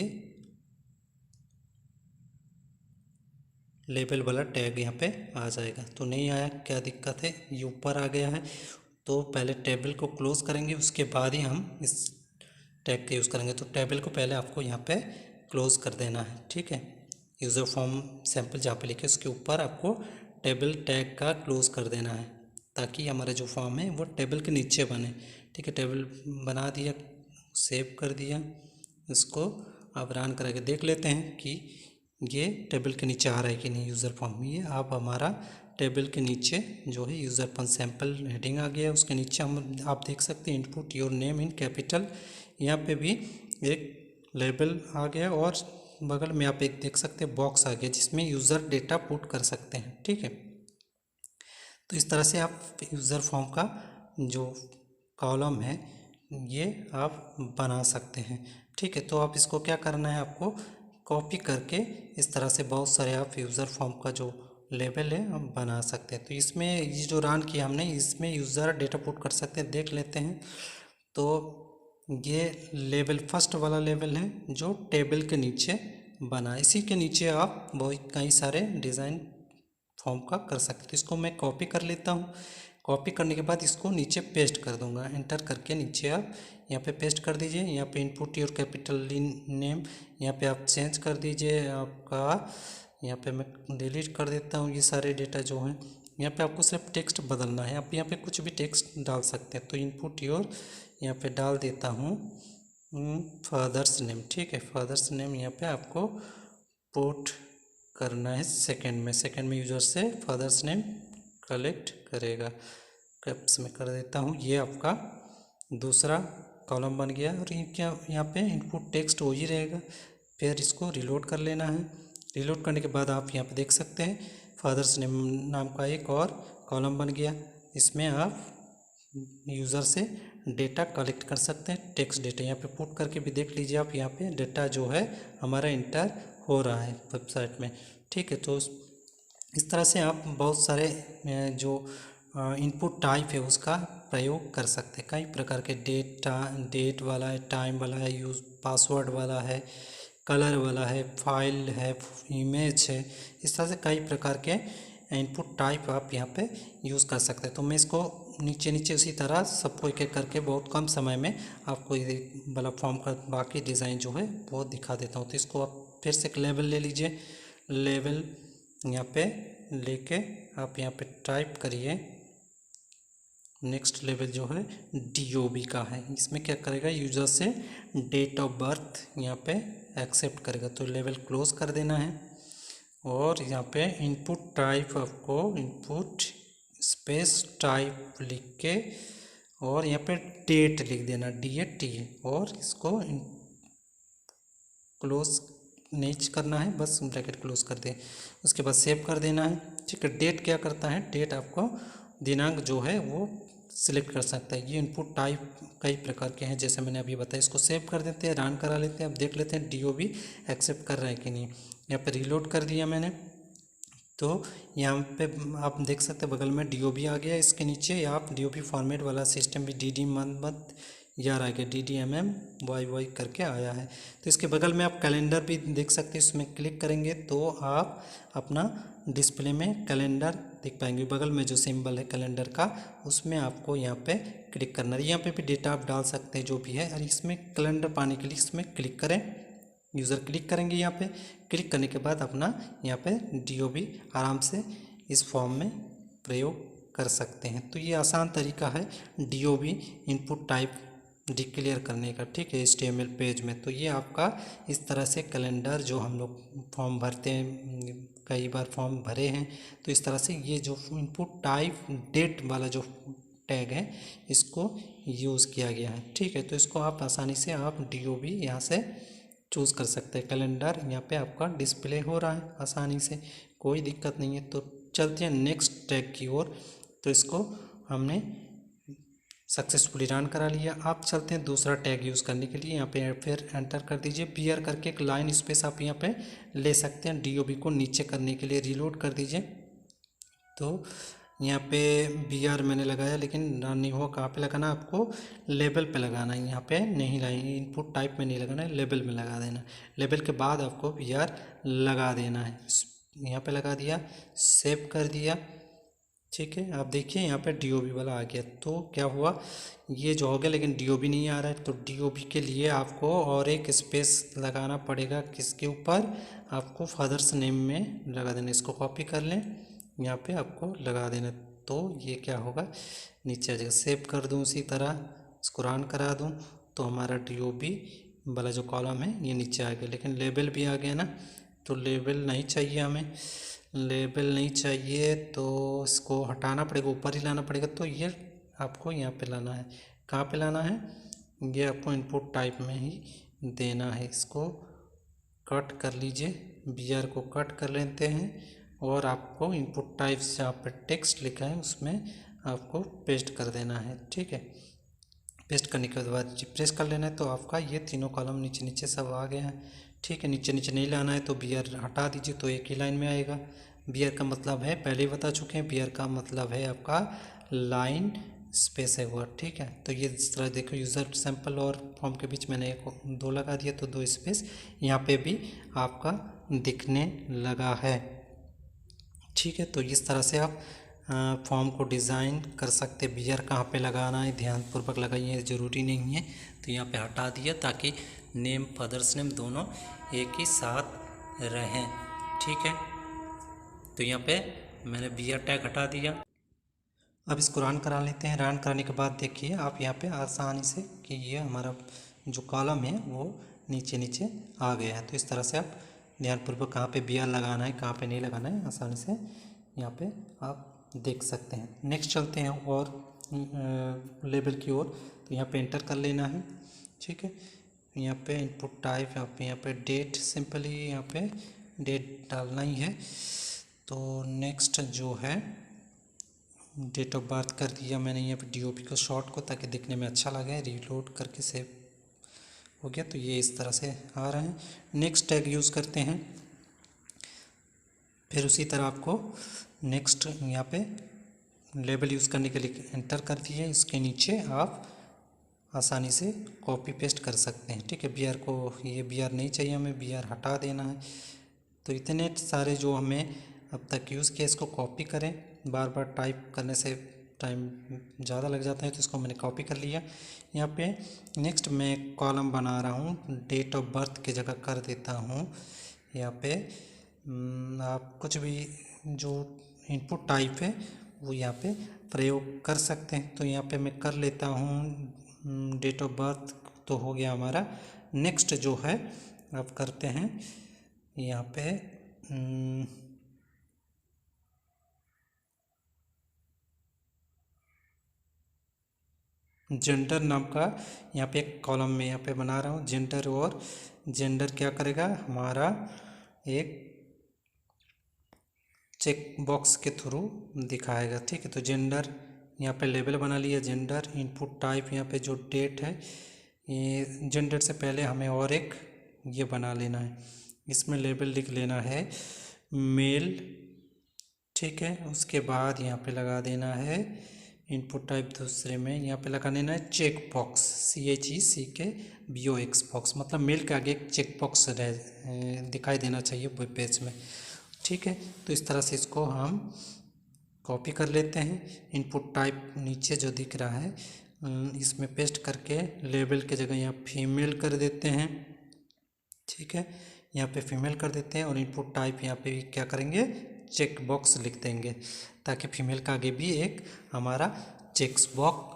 लेबल वाला टैग यहाँ पे आ जाएगा। तो नहीं आया, क्या दिक्कत है? ये ऊपर आ गया है। तो पहले टेबल को क्लोज करेंगे, उसके बाद ही हम इस टैग का यूज़ करेंगे। तो टेबल को पहले आपको यहाँ पे क्लोज कर देना है। ठीक है, यूज़र फॉर्म सैम्पल जहाँ पे लिखे उसके ऊपर आपको टेबल टैग का क्लोज कर देना है, ताकि हमारा जो फॉर्म है वो टेबल के नीचे बने। ठीक है, टेबल बना दिया, सेव कर दिया। इसको अब रन करके देख लेते हैं कि ये टेबल के नीचे आ रहा है कि नहीं यूज़र फॉर्म। ये आप हमारा टेबल के नीचे जो है यूज़र फॉर्म सैम्पल हेडिंग आ गया है। उसके नीचे हम आप देख सकते हैं input your name in capital. यहाँ पे भी एक लेबल आ गया और बगल में आप एक देख सकते हैं बॉक्स आ गया जिसमें यूज़र डेटा पुट कर सकते हैं। ठीक है, तो इस तरह से आप यूज़र फॉर्म का जो कॉलम है ये आप बना सकते हैं। ठीक है, तो आप इसको क्या करना है, आपको कॉपी करके इस तरह से बहुत सारे आप यूज़र फॉर्म का जो लेबल है हम बना सकते हैं। तो इसमें ये जो रन किया हमने, इसमें यूज़र डेटा पुट कर सकते हैं, देख लेते हैं। तो ये लेबल फर्स्ट वाला लेबल है जो टेबल के नीचे बना। इसी के नीचे आप बहुत कई सारे डिज़ाइन फॉर्म का कर सकते हैं। तो इसको मैं कॉपी कर लेता हूँ। कॉपी करने के बाद इसको नीचे पेस्ट कर दूंगा। एंटर करके नीचे आप यहाँ पे पेस्ट कर दीजिए। यहाँ पे इनपुट योर कैपिटल नेम यहाँ पे आप चेंज कर दीजिए आपका। यहाँ पे मैं डिलीट कर देता हूँ ये सारे डेटा जो हैं। यहाँ पे आपको सिर्फ टेक्स्ट बदलना है, आप यहाँ पे कुछ भी टेक्स्ट डाल सकते हैं। तो इनपुट योर यहाँ पे डाल देता हूँ फादर्स नेम। ठीक है, फादर्स नेम यहाँ पे आपको पुट करना है सेकंड में यूज़र से फादर्स नेम कलेक्ट करेगा। कैप्स में कर देता हूँ। ये आपका दूसरा कॉलम बन गया। और ये क्या, यहाँ पे इनपुट टेक्स्ट हो ही रहेगा। फिर इसको रिलोड कर लेना है। रिलोड करने के बाद आप यहाँ पे देख सकते हैं फादर्स नेम नाम का एक और कॉलम बन गया। इसमें आप यूज़र से डेटा कलेक्ट कर सकते हैं, टेक्स्ट डेटा यहाँ पे पुट करके भी देख लीजिए आप। यहाँ पे डेटा जो है हमारा इंटर हो रहा है वेबसाइट में। ठीक है, तो इस तरह से आप बहुत सारे जो इनपुट टाइप है उसका प्रयोग कर सकते हैं। कई प्रकार के डेट वाला है, टाइम वाला है, यूज़ पासवर्ड वाला है, कलर वाला है, फाइल है, इमेज है। इस तरह से कई प्रकार के इनपुट टाइप आप यहाँ पे यूज़ कर सकते हैं। तो मैं इसको नीचे नीचे उसी तरह सबको एक एक करके बहुत कम समय में आपको ये वाला फॉर्म का बाकी डिज़ाइन जो है वो दिखा देता हूँ। तो इसको आप फिर से एक लेवल ले लीजिए। लेवल यहाँ पे लेके आप यहाँ पे टाइप करिए। नेक्स्ट लेवल जो है DOB का है। इसमें क्या करेगा, यूज़र से डेट ऑफ बर्थ यहाँ पे एक्सेप्ट करेगा। तो लेवल क्लोज कर देना है। और यहाँ पे इनपुट टाइप आपको इनपुट स्पेस टाइप लिख के और यहाँ पे डेट लिख देना DAT और इसको क्लोज नहीं करना है, बस ब्रैकेट क्लोज कर दें। उसके बाद सेव कर देना है। ठीक है, डेट क्या करता है, डेट आपको दिनांक जो है वो सिलेक्ट कर सकता है। ये इनपुट टाइप कई प्रकार के हैं जैसे मैंने अभी बताया। इसको सेव कर देते हैं, रन करा लेते हैं। अब देख लेते हैं DOB एक्सेप्ट कर रहा है कि नहीं। यहाँ पे रिलोड कर दिया मैंने। तो यहाँ पे आप देख सकते हैं बगल में DOB आ गया। इसके नीचे आप DOB फॉर्मेट वाला सिस्टम भी DD मंथ यार आ गया, DDMMYY करके आया है। तो इसके बगल में आप कैलेंडर भी देख सकते हैं। इसमें क्लिक करेंगे तो आप अपना डिस्प्ले में कैलेंडर देख पाएंगे। बगल में जो सिंबल है कैलेंडर का उसमें आपको यहाँ पे क्लिक करना है। यहाँ पे भी डेटा आप डाल सकते हैं जो भी है। और इसमें कैलेंडर पाने के लिए इसमें क्लिक करें। यूज़र क्लिक करेंगे। यहाँ पे क्लिक करने के बाद अपना यहाँ पे DOB आराम से इस फॉर्म में प्रयोग कर सकते हैं। तो ये आसान तरीका है DOB इनपुट टाइप डिक्लेयर करने का। ठीक है, HTML पेज में। तो ये आपका इस तरह से कैलेंडर जो हम लोग फॉर्म भरते हैं, कई बार फॉर्म भरे हैं, तो इस तरह से ये जो इनपुट टाइप डेट वाला जो टैग है इसको यूज़ किया गया है। ठीक है, तो इसको आप आसानी से आप DOB यहाँ से चूज़ कर सकते हैं। कैलेंडर यहाँ पे आपका डिस्प्ले हो रहा है आसानी से, कोई दिक्कत नहीं है। तो चलते हैं नेक्स्ट टैग की ओर। तो इसको हमने सक्सेसफुली रन करा लिया। आप चलते हैं दूसरा टैग यूज़ करने के लिए। यहाँ पे फिर एंटर कर दीजिए बियर करके, एक लाइन स्पेस आप यहाँ पे ले सकते हैं DOB को नीचे करने के लिए। रीलोड कर दीजिए। तो यहाँ पे BR मैंने लगाया, लेकिन रन नहीं हुआ। कहाँ पे लगाना है आपको? लेबल पे लगाना है। यहाँ पे नहीं लगाएंगे, इनपुट टाइप में नहीं लगाना है, लेबल में लगा देना है। लेबल के बाद आपको BR लगा देना है। यहाँ पे लगा दिया, सेव कर दिया। ठीक है, आप देखिए यहाँ पे DOB वाला आ गया। तो क्या हुआ, ये जो हो गया, लेकिन DOB नहीं आ रहा है। तो DOB के लिए आपको और एक स्पेस लगाना पड़ेगा। किसके ऊपर? आपको फादर्स नेम में लगा देना। इसको कॉपी कर लें, यहाँ पे आपको लगा देना। तो ये क्या होगा, नीचे आ जाएगा। सेव कर दूँ उसी तरह, इसको रन करा दूँ, तो हमारा DOB वाला जो कॉलम है ये नीचे आ गया। लेकिन लेबल भी आ गया ना, तो लेबल नहीं चाहिए हमें। लेबल नहीं चाहिए तो इसको हटाना पड़ेगा, ऊपर ही लाना पड़ेगा। तो ये आपको यहाँ पे लाना है। कहाँ पे लाना है? ये आपको इनपुट टाइप में ही देना है। इसको कट कर लीजिए, BR को कट कर लेते हैं, और आपको इनपुट टाइप से जहाँ पर टेक्स्ट लिखा है उसमें आपको पेस्ट कर देना है। ठीक है, पेस्ट करने के बाद प्रेस कर लेना है। तो आपका ये तीनों कॉलम नीचे नीचे सब आ गया है। ठीक है, नीचे नीचे नहीं लाना है तो BR हटा दीजिए, तो एक ही लाइन में आएगा। BR का मतलब है, पहले ही बता चुके हैं, BR का मतलब है आपका लाइन स्पेस है वर्ड। ठीक है, तो ये इस तरह देखो, यूज़र सैंपल और फॉर्म के बीच मैंने एक दो लगा दिया, तो 2 स्पेस यहाँ पे भी आपका दिखने लगा है। ठीक है, तो इस तरह से आप फॉर्म को डिज़ाइन कर सकते। BR कहाँ पे लगाना है ध्यानपूर्वक लगाइए, ज़रूरी नहीं है। तो यहाँ पे हटा दिया, ताकि नेम फादर्स नेम दोनों एक ही साथ रहें। ठीक है, तो यहाँ पे मैंने BR टैग हटा दिया। अब इसको रन करा लेते हैं। रन कराने के बाद देखिए आप यहाँ पे आसानी से कि ये हमारा जो कॉलम है वो नीचे नीचे आ गया है। तो इस तरह से आप ध्यानपूर्वक कहाँ पे BR लगाना है, कहाँ पे नहीं लगाना है, आसानी से यहाँ पे आप देख सकते हैं। नेक्स्ट चलते हैं और लेबल की ओर। तो यहाँ पे एंटर कर लेना है। ठीक है, यहाँ पे इनपुट टाइप, यहाँ पे डेट, सिंपली यहाँ पे डेट डालना ही है। तो नेक्स्ट जो है डेट ऑफ बर्थ कर दिया मैंने यहाँ पे DOB को शॉर्ट को, ताकि दिखने में अच्छा लगे। रीलोड करके सेव हो गया। तो ये इस तरह से आ रहे हैं। नेक्स्ट टैग यूज़ करते हैं। फिर उसी तरह आपको नेक्स्ट यहाँ पे लेबल यूज़ करने के लिए एंटर कर दिए। इसके नीचे आप आसानी से कॉपी पेस्ट कर सकते हैं। ठीक है, BR को, ये BR नहीं चाहिए हमें, BR हटा देना है। तो इतने सारे जो हमें अब तक यूज़ किया, इसको कॉपी करें। बार बार टाइप करने से टाइम ज़्यादा लग जाता है, तो इसको मैंने कॉपी कर लिया। यहाँ पे नेक्स्ट मैं कॉलम बना रहा हूँ, डेट ऑफ बर्थ की जगह कर देता हूँ यहाँ पे आप कुछ भी जो इनपुट टाइप है वो यहाँ पे प्रयोग कर सकते हैं। तो यहाँ पे मैं कर लेता हूँ डेट ऑफ बर्थ, तो हो गया हमारा। नेक्स्ट जो है अब करते हैं यहाँ पे जेंडर नाम का यहाँ पे एक कॉलम में यहाँ पे बना रहा हूँ जेंडर। और जेंडर क्या करेगा, हमारा एक चेक बॉक्स के थ्रू दिखाएगा। ठीक है, तो जेंडर यहाँ पे लेबल बना लिया। जेंडर इनपुट टाइप यहाँ पे जो डेट है, ये जेंडर से पहले हमें और एक ये बना लेना है, इसमें लेबल लिख लेना है मेल। ठीक है, उसके बाद यहाँ पे लगा देना है इनपुट टाइप, दूसरे में यहाँ पे लगा देना है चेक बॉक्स, CHECKBOX बॉक्स, मतलब मेल के आगे एक चेक बॉक्स दिखाई देना चाहिए वेब पेज में। ठीक है, तो इस तरह से इसको हम कॉपी कर लेते हैं। इनपुट टाइप नीचे जो दिख रहा है इसमें पेस्ट करके लेबल के जगह यहाँ फीमेल कर देते हैं। ठीक है, यहाँ पे फीमेल कर देते हैं, और इनपुट टाइप यहाँ पे क्या करेंगे, चेक बॉक्स लिख देंगे, ताकि फीमेल का आगे भी एक हमारा चेक्स बॉक्स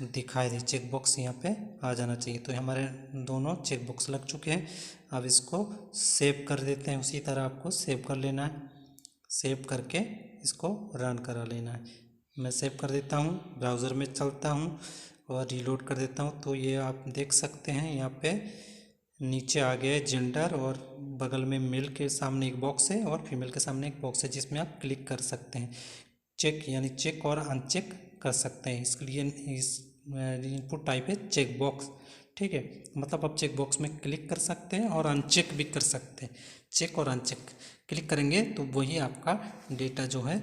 दिखाई दे। चेक बॉक्स यहाँ पे आ जाना चाहिए। तो हमारे दोनों चेक बॉक्स लग चुके हैं। अब इसको सेव कर देते हैं। उसी तरह आपको सेव कर लेना है, सेव करके इसको रन करा लेना है। मैं सेव कर देता हूँ, ब्राउज़र में चलता हूँ और रीलोड कर देता हूँ तो ये आप देख सकते हैं यहाँ पे नीचे आ गया है जेंडर, और बगल में मेल के सामने एक बॉक्स है और फीमेल के सामने एक बॉक्स है जिसमें आप क्लिक कर सकते हैं। चेक यानी चेक और अनचेक कर सकते हैं। इसके लिए इस इनपुट टाइप है चेक बॉक्स, ठीक है। मतलब आप चेक बॉक्स में क्लिक कर सकते हैं और अनचेक भी कर सकते हैं। चेक और अनचेक क्लिक करेंगे तो वही आपका डेटा जो है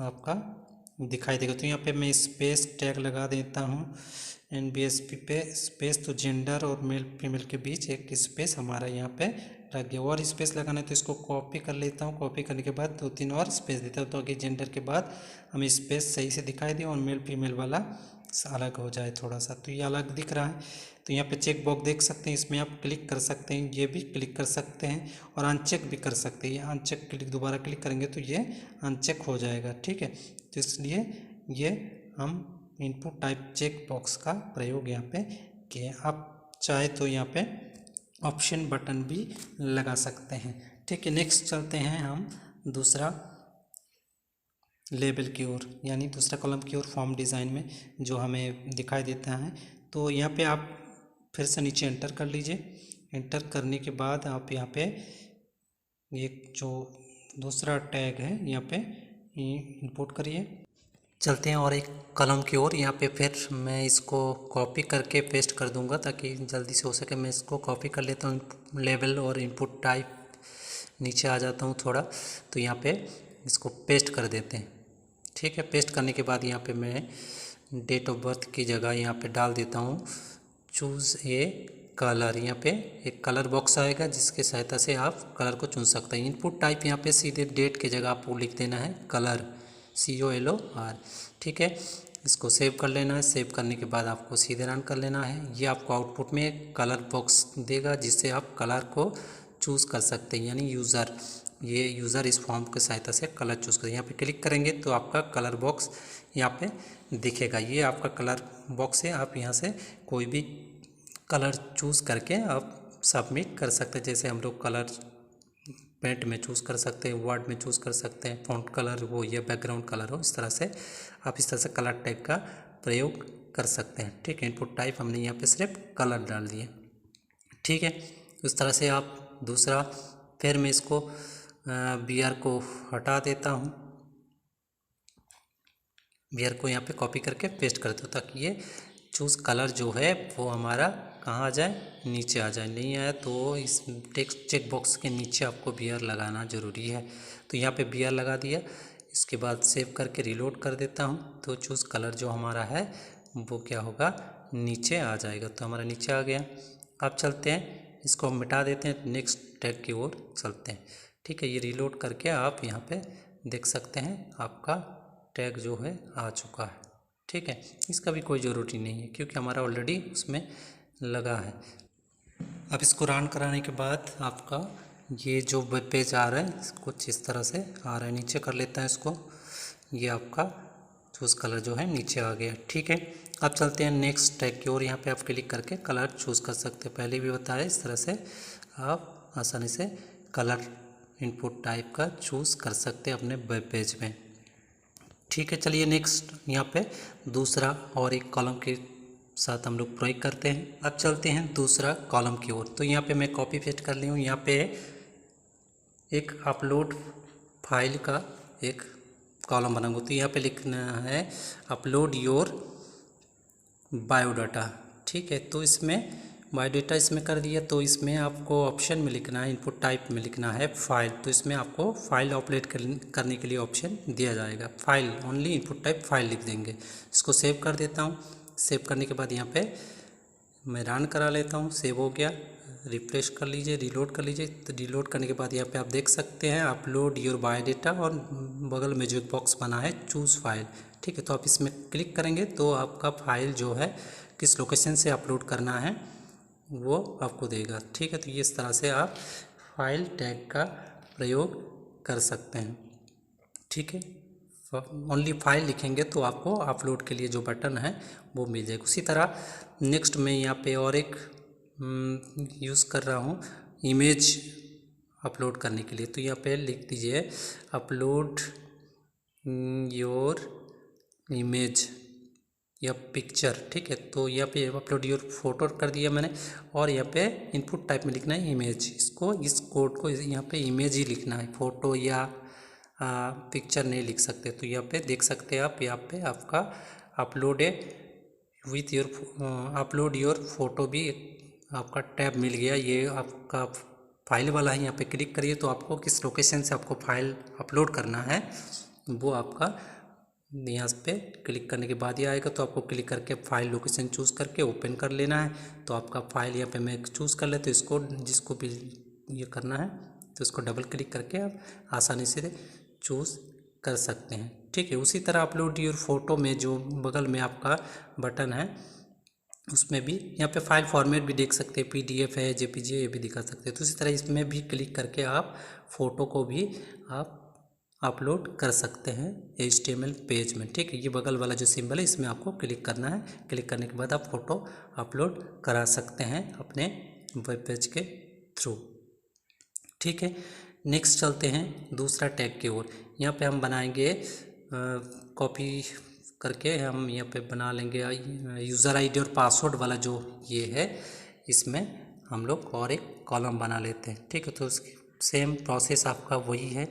आपका दिखाई देगा। तो यहाँ पे मैं स्पेस टैग लगा देता हूँ NBSP पे स्पेस, तो जेंडर और मेल फीमेल के बीच एक स्पेस हमारा यहाँ पे रख गया। और स्पेस लगाना है तो इसको कॉपी कर लेता हूँ। कॉपी करने के बाद 2-3 और स्पेस देता हूँ तो आगे जेंडर के बाद हमें स्पेस सही से दिखाई दे और मेल फीमेल वाला अलग हो जाए थोड़ा सा। तो ये अलग दिख रहा है। तो यहाँ पे चेक बॉक्स देख सकते हैं, इसमें आप क्लिक कर सकते हैं, ये भी क्लिक कर सकते हैं और अनचेक भी कर सकते हैं। ये अनचेक क्लिक दोबारा क्लिक करेंगे तो ये अनचेक हो जाएगा, ठीक है। तो इसलिए ये हम इनपुट टाइप चेक बॉक्स का प्रयोग यहाँ पे किए। आप चाहे तो यहाँ पे ऑप्शन बटन भी लगा सकते हैं, ठीक है। नेक्स्ट चलते हैं हम दूसरा लेबल की ओर, यानी दूसरा कॉलम की ओर फॉर्म डिज़ाइन में जो हमें दिखाई देता है। तो यहाँ पे आप फिर से नीचे एंटर कर लीजिए। एंटर करने के बाद आप यहाँ पे एक जो दूसरा टैग है यहाँ पे इंपोर्ट करिए। चलते हैं और एक कॉलम की ओर। यहाँ पे फिर मैं इसको कॉपी करके पेस्ट कर दूंगा ताकि जल्दी से हो सके। मैं इसको कॉपी कर लेता हूँ लेबल और इनपुट टाइप, नीचे आ जाता हूँ थोड़ा, तो यहाँ पे इसको पेस्ट कर देते हैं, ठीक है। पेस्ट करने के बाद यहाँ पे मैं डेट ऑफ बर्थ की जगह यहाँ पे डाल देता हूँ चूज़ ए कलर। यहाँ पे एक कलर बॉक्स आएगा जिसके सहायता से आप कलर को चुन सकते हैं। इनपुट टाइप यहाँ पे सीधे डेट की जगह आपको लिख देना है कलर, COLOR, ठीक है। इसको सेव कर लेना है। सेव करने के बाद आपको सीधे रन कर लेना है। ये आपको आउटपुट में एक कलर बॉक्स देगा जिससे आप कलर को चूज़ कर सकते हैं, यानी यूज़र इस फॉर्म की सहायता से कलर चूज़ करें। यहाँ पे क्लिक करेंगे तो आपका कलर बॉक्स यहाँ पे दिखेगा। ये आपका कलर बॉक्स है। आप यहाँ से कोई भी कलर चूज़ करके आप सबमिट कर सकते हैं। जैसे हम लोग कलर पेंट में चूज़ कर सकते हैं, वर्ड में चूज़ कर सकते हैं, फॉन्ट कलर हो या बैकग्राउंड कलर हो, इस तरह से आप इस तरह से कलर टैग का प्रयोग कर सकते हैं, ठीक है। इनपुट टाइप हमने यहाँ पे सिर्फ कलर डाल दिए, ठीक है। इस तरह से आप दूसरा, फिर मैं इसको BR को हटा देता हूँ। BR को यहाँ पे कॉपी करके पेस्ट कर दो ताकि ये चूज़ कलर जो है वो हमारा कहाँ आ जाए, नीचे आ जाए। नहीं आया तो इस टेक्स्ट चेक बॉक्स के नीचे आपको BR लगाना ज़रूरी है। तो यहाँ पे BR लगा दिया। इसके बाद सेव करके रीलोड कर देता हूँ तो चूज़ कलर जो हमारा है वो क्या होगा, नीचे आ जाएगा। तो हमारा नीचे आ गया। अब चलते हैं, इसको हम मिटा देते हैं, नेक्स्ट टैग की ओर चलते हैं, ठीक है। ये रीलोड करके आप यहाँ पे देख सकते हैं आपका टैग जो है आ चुका है, ठीक है। इसका भी कोई ज़रूरी नहीं है क्योंकि हमारा ऑलरेडी उसमें लगा है। अब इसको रन कराने के बाद आपका ये जो वेब पेज आ रहा है कुछ इस तरह से आ रहा है। नीचे कर लेता है इसको, ये आपका चूज़ कलर जो है नीचे आ गया, ठीक है। अब चलते हैं नेक्स्ट टैग की ओर। यहाँ पे आप क्लिक करके कलर चूज़ कर सकते हैं। पहले भी बताया इस तरह से आप आसानी से कलर इनपुट टाइप का चूज़ कर सकते हैं अपने वेब पेज में, ठीक है। चलिए नेक्स्ट यहाँ पे दूसरा और एक कॉलम के साथ हम लोग प्रयोग करते हैं। अब चलते हैं दूसरा कॉलम की ओर। तो यहाँ पे मैं कॉपी पेस्ट कर ली हूँ। यहाँ पे एक अपलोड फाइल का एक कॉलम बनाऊंगा। तो यहाँ पे लिखना है अपलोड योर बायोडाटा, ठीक है। तो इसमें बायोडाटा इसमें कर दिया। तो इसमें आपको ऑप्शन में लिखना है, इनपुट टाइप में लिखना है फाइल। तो इसमें आपको फाइल अपलोड करने के लिए ऑप्शन दिया जाएगा, file only, input type file लिख देंगे। इसको सेव कर देता हूँ। सेव करने के बाद यहाँ पे मैं रन करा लेता हूँ। सेव हो गया, रिफ्रेश कर लीजिए, रीलोड कर लीजिए। तो रीलोड करने के बाद यहाँ पे आप देख सकते हैं अपलोड योर बायोडाटा और बगल में जो एक बॉक्स बना है चूज़ फाइल, ठीक है। तो आप इसमें क्लिक करेंगे तो आपका फाइल जो है किस लोकेशन से अपलोड करना है वो आपको देगा, ठीक है। तो इस तरह से आप फाइल टैग का प्रयोग कर सकते हैं, ठीक है। ओनली फाइल लिखेंगे तो आपको अपलोड के लिए जो बटन है वो मिल जाएगा। उसी तरह नेक्स्ट मैं यहाँ पे और एक यूज़ कर रहा हूँ इमेज अपलोड करने के लिए। तो यहाँ पे लिख दीजिए अपलोड योर इमेज, या पिक्चर, ठीक है। तो यहाँ पे अपलोड योर फोटो कर दिया मैंने, और यहाँ पे इनपुट टाइप में लिखना है इमेज। इसको, इस कोड को यहाँ पे इमेज ही लिखना है, फोटो या पिक्चर नहीं लिख सकते। तो यहाँ पे देख सकते हैं आप, यहाँ पे आपका अपलोड है with your, upload your photo भी आपका टैब मिल गया। ये आपका फाइल वाला है, यहाँ पे क्लिक करिए तो आपको किस लोकेशन से आपको फाइल अपलोड करना है वो आपका यहाँ पे क्लिक करने के बाद ही आएगा। तो आपको क्लिक करके फाइल लोकेशन चूज़ करके ओपन कर लेना है। तो आपका फाइल यहाँ पे मैं चूज़ कर लेते, इसको जिसको भी ये करना है तो इसको डबल क्लिक करके आप आसानी से चूज़ कर सकते हैं, ठीक है। उसी तरह अपलोड योर फोटो में जो बगल में आपका बटन है उसमें भी यहाँ पे फाइल फॉर्मेट भी देख सकते हैं, PDF है, JPG ये भी दिखा सकते हैं। तो इसी तरह इसमें भी क्लिक करके आप फ़ोटो को भी आप अपलोड कर सकते हैं HTML पेज में, ठीक है। ये बगल वाला जो सिंबल है इसमें आपको क्लिक करना है। क्लिक करने के बाद आप फ़ोटो अपलोड करा सकते हैं अपने वेब पेज के थ्रू, ठीक है। नेक्स्ट चलते हैं दूसरा टैग की ओर। यहाँ पे हम बनाएंगे कॉपी करके हम यहाँ पे बना लेंगे यूज़र ID और पासवर्ड वाला जो ये है, इसमें हम लोग और एक कॉलम बना लेते हैं, ठीक है। तो उसकी सेम प्रोसेस आपका वही है,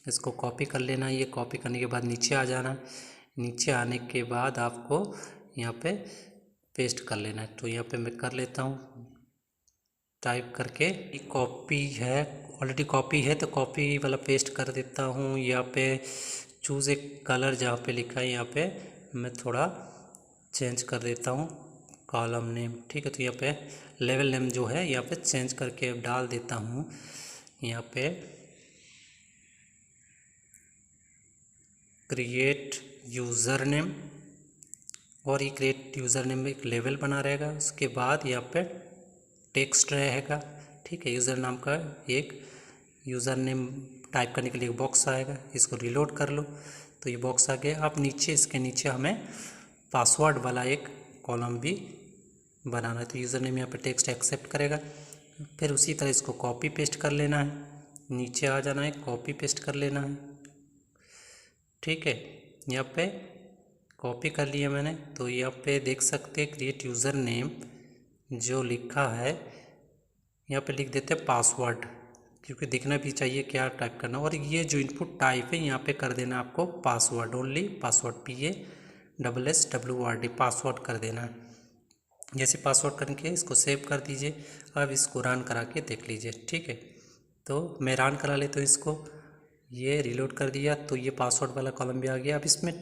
इसको कॉपी कर लेना। ये कॉपी करने के बाद नीचे आ जाना, नीचे आने के बाद आपको यहाँ पे पेस्ट कर लेना है। तो यहाँ पे मैं कर लेता हूँ टाइप करके, कॉपी है, ऑलरेडी कॉपी है तो कॉपी वाला पेस्ट कर देता हूँ। यहाँ पे चूज़ एक कलर जहाँ पे लिखा है यहाँ पे मैं थोड़ा चेंज कर देता हूँ कॉलम नेम, ठीक है। तो यहाँ पे लेवल नेम जो है यहाँ पे चेंज करके डाल देता हूँ यहाँ पे क्रिएट यूज़र नेम, और ये क्रिएट यूज़र नेम में एक लेवल बना रहेगा। उसके बाद यहाँ पे टेक्स्ट रहेगा, ठीक है। यूज़र नाम का एक यूज़र नेम टाइप करने के लिए एक बॉक्स आएगा, इसको रिलोड कर लो तो ये बॉक्स आ गया। अब नीचे, इसके नीचे हमें पासवर्ड वाला एक कॉलम भी बनाना है। तो यूज़र नेम यहाँ पे टेक्स्ट एक्सेप्ट करेगा। फिर उसी तरह इसको कॉपी पेस्ट कर लेना है, नीचे आ जाना है, कॉपी पेस्ट कर लेना है, ठीक है। यहाँ पे कॉपी कर लिया मैंने। तो यहाँ पे देख सकते हैं क्रिएट यूज़र नेम जो लिखा है यहाँ पे लिख देते हैं पासवर्ड, क्योंकि दिखना भी चाहिए क्या टाइप करना। और ये जो इनपुट टाइप है यहाँ पे कर देना आपको password, only password, PASSWORD password कर देना है। जैसे पासवर्ड करके इसको सेव कर दीजिए। अब इसको रन करा के देख लीजिए, ठीक है। तो मैं रन करा लेता हूँ इसको, ये रिलोड कर दिया तो ये पासवर्ड वाला कॉलम भी आ गया। अब इसमें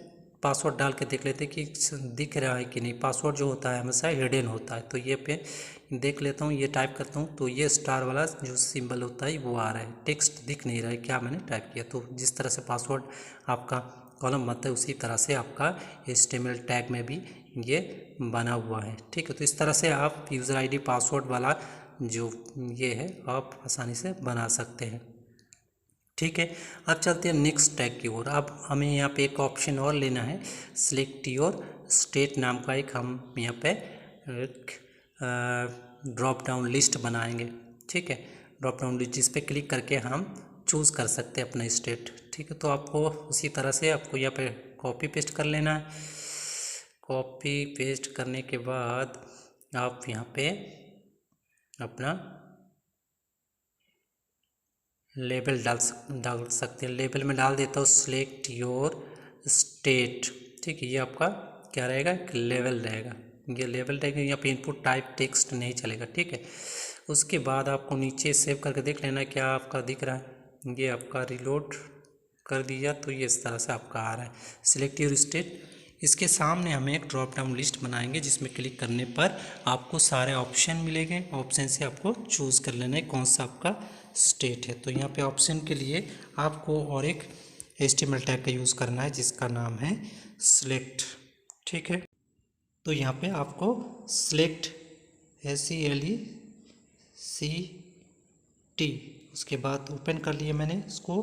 पासवर्ड डाल के देख लेते कि दिख रहा है कि नहीं। पासवर्ड जो होता है हमेशा हिडन होता है, तो ये पे देख लेता हूँ, ये टाइप करता हूँ तो ये स्टार वाला जो सिंबल होता है वो आ रहा है, टेक्स्ट दिख नहीं रहा है क्या मैंने टाइप किया। तो जिस तरह से पासवर्ड आपका कॉलम बनता है उसी तरह से आपका HTML टैग में भी ये बना हुआ है, ठीक है। तो इस तरह से आप यूज़र ID पासवर्ड वाला जो ये है आप आसानी से बना सकते हैं, ठीक है। अब चलते हैं नेक्स्ट टैग की ओर। अब हमें यहाँ पे एक ऑप्शन और लेना है, सिलेक्ट योर स्टेट नाम का एक हम यहाँ पे एक ड्रॉप डाउन लिस्ट बनाएंगे, ठीक है। ड्रॉप डाउन लिस्ट जिस पे क्लिक करके हम चूज़ कर सकते हैं अपना स्टेट, ठीक है। तो आपको उसी तरह से आपको यहाँ पे कॉपी पेस्ट कर लेना है। कॉपी पेस्ट करने के बाद आप यहाँ पे अपना लेबल डाल सकते हैं। लेबल में डाल देता हूँ सिलेक्ट योर स्टेट, ठीक है। ये आपका क्या रहेगा, एक लेवल रहेगा, ये लेवल रहेगा। यहाँ पे इनपुट टाइप टेक्स्ट नहीं चलेगा, ठीक है। उसके बाद आपको नीचे सेव करके देख लेना क्या आपका दिख रहा है। ये आपका रिलोड कर दिया तो ये इस तरह से आपका आ रहा है सिलेक्ट योर स्टेट। इसके सामने हमें एक ड्रॉप डाउन लिस्ट बनाएंगे जिसमें क्लिक करने पर आपको सारे ऑप्शन मिलेंगे। ऑप्शन से आपको चूज़ कर लेना है कौन सा आपका स्टेट है। तो यहाँ पे ऑप्शन के लिए आपको और एक HTML टैग का यूज़ करना है जिसका नाम है सिलेक्ट, ठीक है। तो यहाँ पे आपको सिलेक्ट SELECT, उसके बाद ओपन कर लिए मैंने इसको।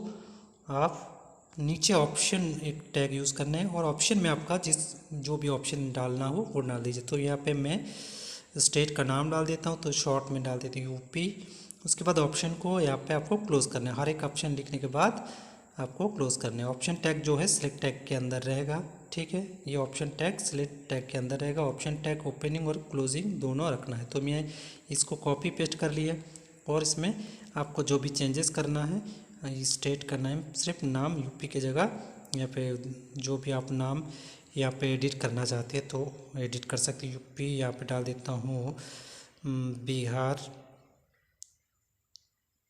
आप नीचे ऑप्शन एक टैग यूज़ करना है और ऑप्शन में आपका जो भी ऑप्शन डालना हो वो डाल दीजिए। तो यहाँ पे मैं स्टेट का नाम डाल देता हूँ, तो शॉर्ट में डाल देती हूँ UP। उसके बाद ऑप्शन को यहाँ पे आपको क्लोज़ करना है, हर एक ऑप्शन लिखने के बाद आपको क्लोज़ करना है। ऑप्शन टैग जो है सिलेक्ट टैग के अंदर रहेगा, ठीक है। ये ऑप्शन टैग सिलेक्ट टैग के अंदर रहेगा। ऑप्शन टैग ओपनिंग और क्लोजिंग दोनों रखना है। तो मैं इसको कॉपी पेस्ट कर लिया और इसमें आपको जो भी चेंजेस करना है स्टेट करना है, सिर्फ नाम यूपी की जगह यहाँ पे जो भी आप नाम यहाँ पे एडिट करना चाहते हैं तो एडिट कर सकते हैं। यूपी यहाँ पे डाल देता हूँ,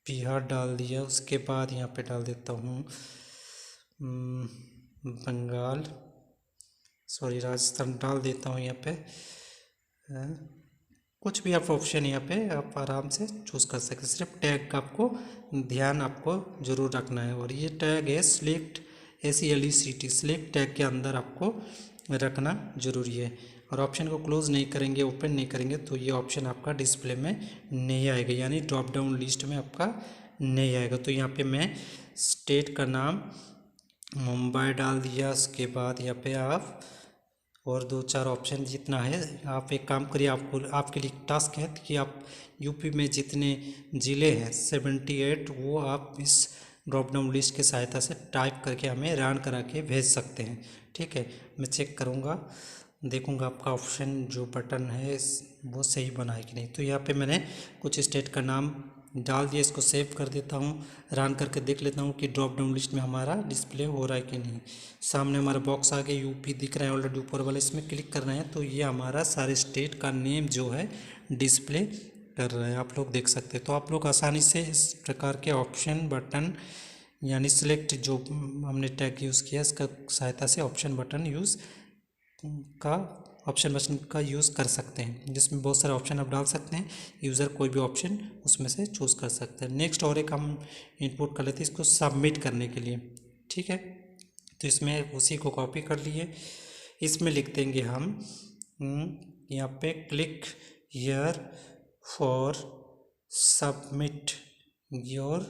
बिहार डाल दिया। उसके बाद यहाँ पे डाल देता हूँ बंगाल, सॉरी राजस्थान डाल देता हूँ यहाँ पे। कुछ भी आप ऑप्शन यहाँ पे आप आराम से चूज़ कर सकते हैं। सिर्फ टैग का आपको ध्यान आपको ज़रूर रखना है। और ये टैग है सिलेक्ट SELECT, सिलेक्ट टैग के अंदर आपको रखना ज़रूरी है। और ऑप्शन को क्लोज नहीं करेंगे, ओपन नहीं करेंगे तो ये ऑप्शन आपका डिस्प्ले में नहीं आएगा, यानी ड्रॉप डाउन लिस्ट में आपका नहीं आएगा। तो यहाँ पे मैं स्टेट का नाम मुंबई डाल दिया। उसके बाद यहाँ पे आप और 2-4 ऑप्शन जितना है आप एक काम करिए, आपके लिए टास्क है कि आप यूपी में जितने ज़िले हैं 78 वो आप इस ड्रॉप डाउन लिस्ट की सहायता से टाइप करके हमें रन करा के भेज सकते हैं। ठीक है, मैं चेक करूँगा, देखूँगा आपका ऑप्शन जो बटन है वो सही बना है कि नहीं। तो यहाँ पे मैंने कुछ स्टेट का नाम डाल दिया, इसको सेव कर देता हूँ, रन करके देख लेता हूँ कि ड्रॉप डाउन लिस्ट में हमारा डिस्प्ले हो रहा है कि नहीं। सामने हमारा बॉक्स आ गया, यूपी दिख रहा है ऑलरेडी ऊपर वाला, इसमें क्लिक करना है तो ये हमारा सारे स्टेट का नेम जो है डिस्प्ले कर रहा है, आप लोग देख सकते हैं। तो आप लोग आसानी से इस प्रकार के ऑप्शन बटन यानी सिलेक्ट जो हमने टैग यूज़ किया इसका सहायता से ऑप्शन बटन का यूज़ कर सकते हैं, जिसमें बहुत सारे ऑप्शन आप डाल सकते हैं। यूज़र कोई भी ऑप्शन उसमें से चूज़ कर सकते हैं। नेक्स्ट और एक हम इनपुट कर लेते हैं इसको सबमिट करने के लिए। ठीक है, तो इसमें उसी को कॉपी कर लिए, इसमें लिख देंगे हम यहाँ पे click here for submit your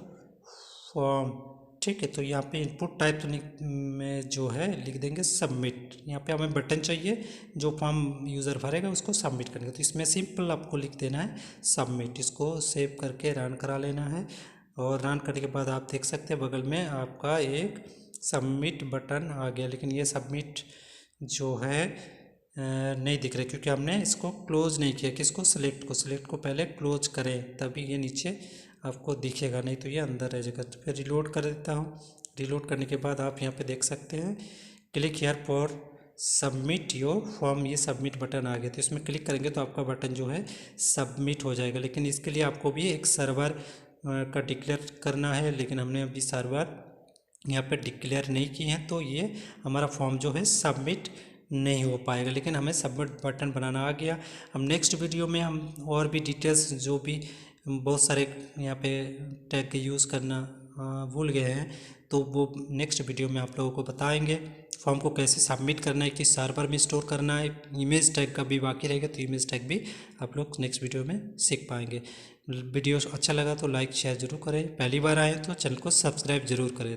form. ठीक है, तो यहाँ पे इनपुट टाइप में जो है लिख देंगे सबमिट। यहाँ पे हमें बटन चाहिए जो फॉर्म यूज़र भरेगा उसको सबमिट करने का, तो इसमें सिंपल आपको लिख देना है सबमिट। इसको सेव करके रन करा लेना है और रन करने के बाद आप देख सकते हैं बगल में आपका एक सबमिट बटन आ गया। लेकिन ये सबमिट जो है नहीं दिख रहा क्योंकि हमने इसको क्लोज नहीं किया। किसको? सिलेक्ट को पहले क्लोज करें तभी ये नीचे आपको दिखेगा, नहीं तो ये अंदर रह जाएगा। तो फिर रिलोड कर देता हूँ। रिलोड करने के बाद आप यहाँ पे देख सकते हैं click here for submit your form, ये सबमिट बटन आ गया। तो इसमें क्लिक करेंगे तो आपका बटन जो है सबमिट हो जाएगा। लेकिन इसके लिए आपको भी एक सर्वर का डिक्लेयर करना है, लेकिन हमने अभी सर्वर यहाँ पे डिक्लेयर नहीं किए हैं तो ये हमारा फॉर्म जो है सबमिट नहीं हो पाएगा। लेकिन हमें सबमिट बटन बनाना आ गया। हम नेक्स्ट वीडियो में हम और भी डिटेल्स जो भी बहुत सारे यहाँ पे टैग के यूज़ करना भूल गए हैं तो वो नेक्स्ट वीडियो में आप लोगों को बताएंगे। फॉर्म को कैसे सबमिट करना है, किस सर्वर में स्टोर करना है, इमेज टैग का भी बाकी रहेगा तो इमेज टैग भी आप लोग नेक्स्ट वीडियो में सीख पाएंगे। वीडियो अच्छा लगा तो लाइक शेयर ज़रूर करें, पहली बार आए तो चैनल को सब्सक्राइब ज़रूर करें।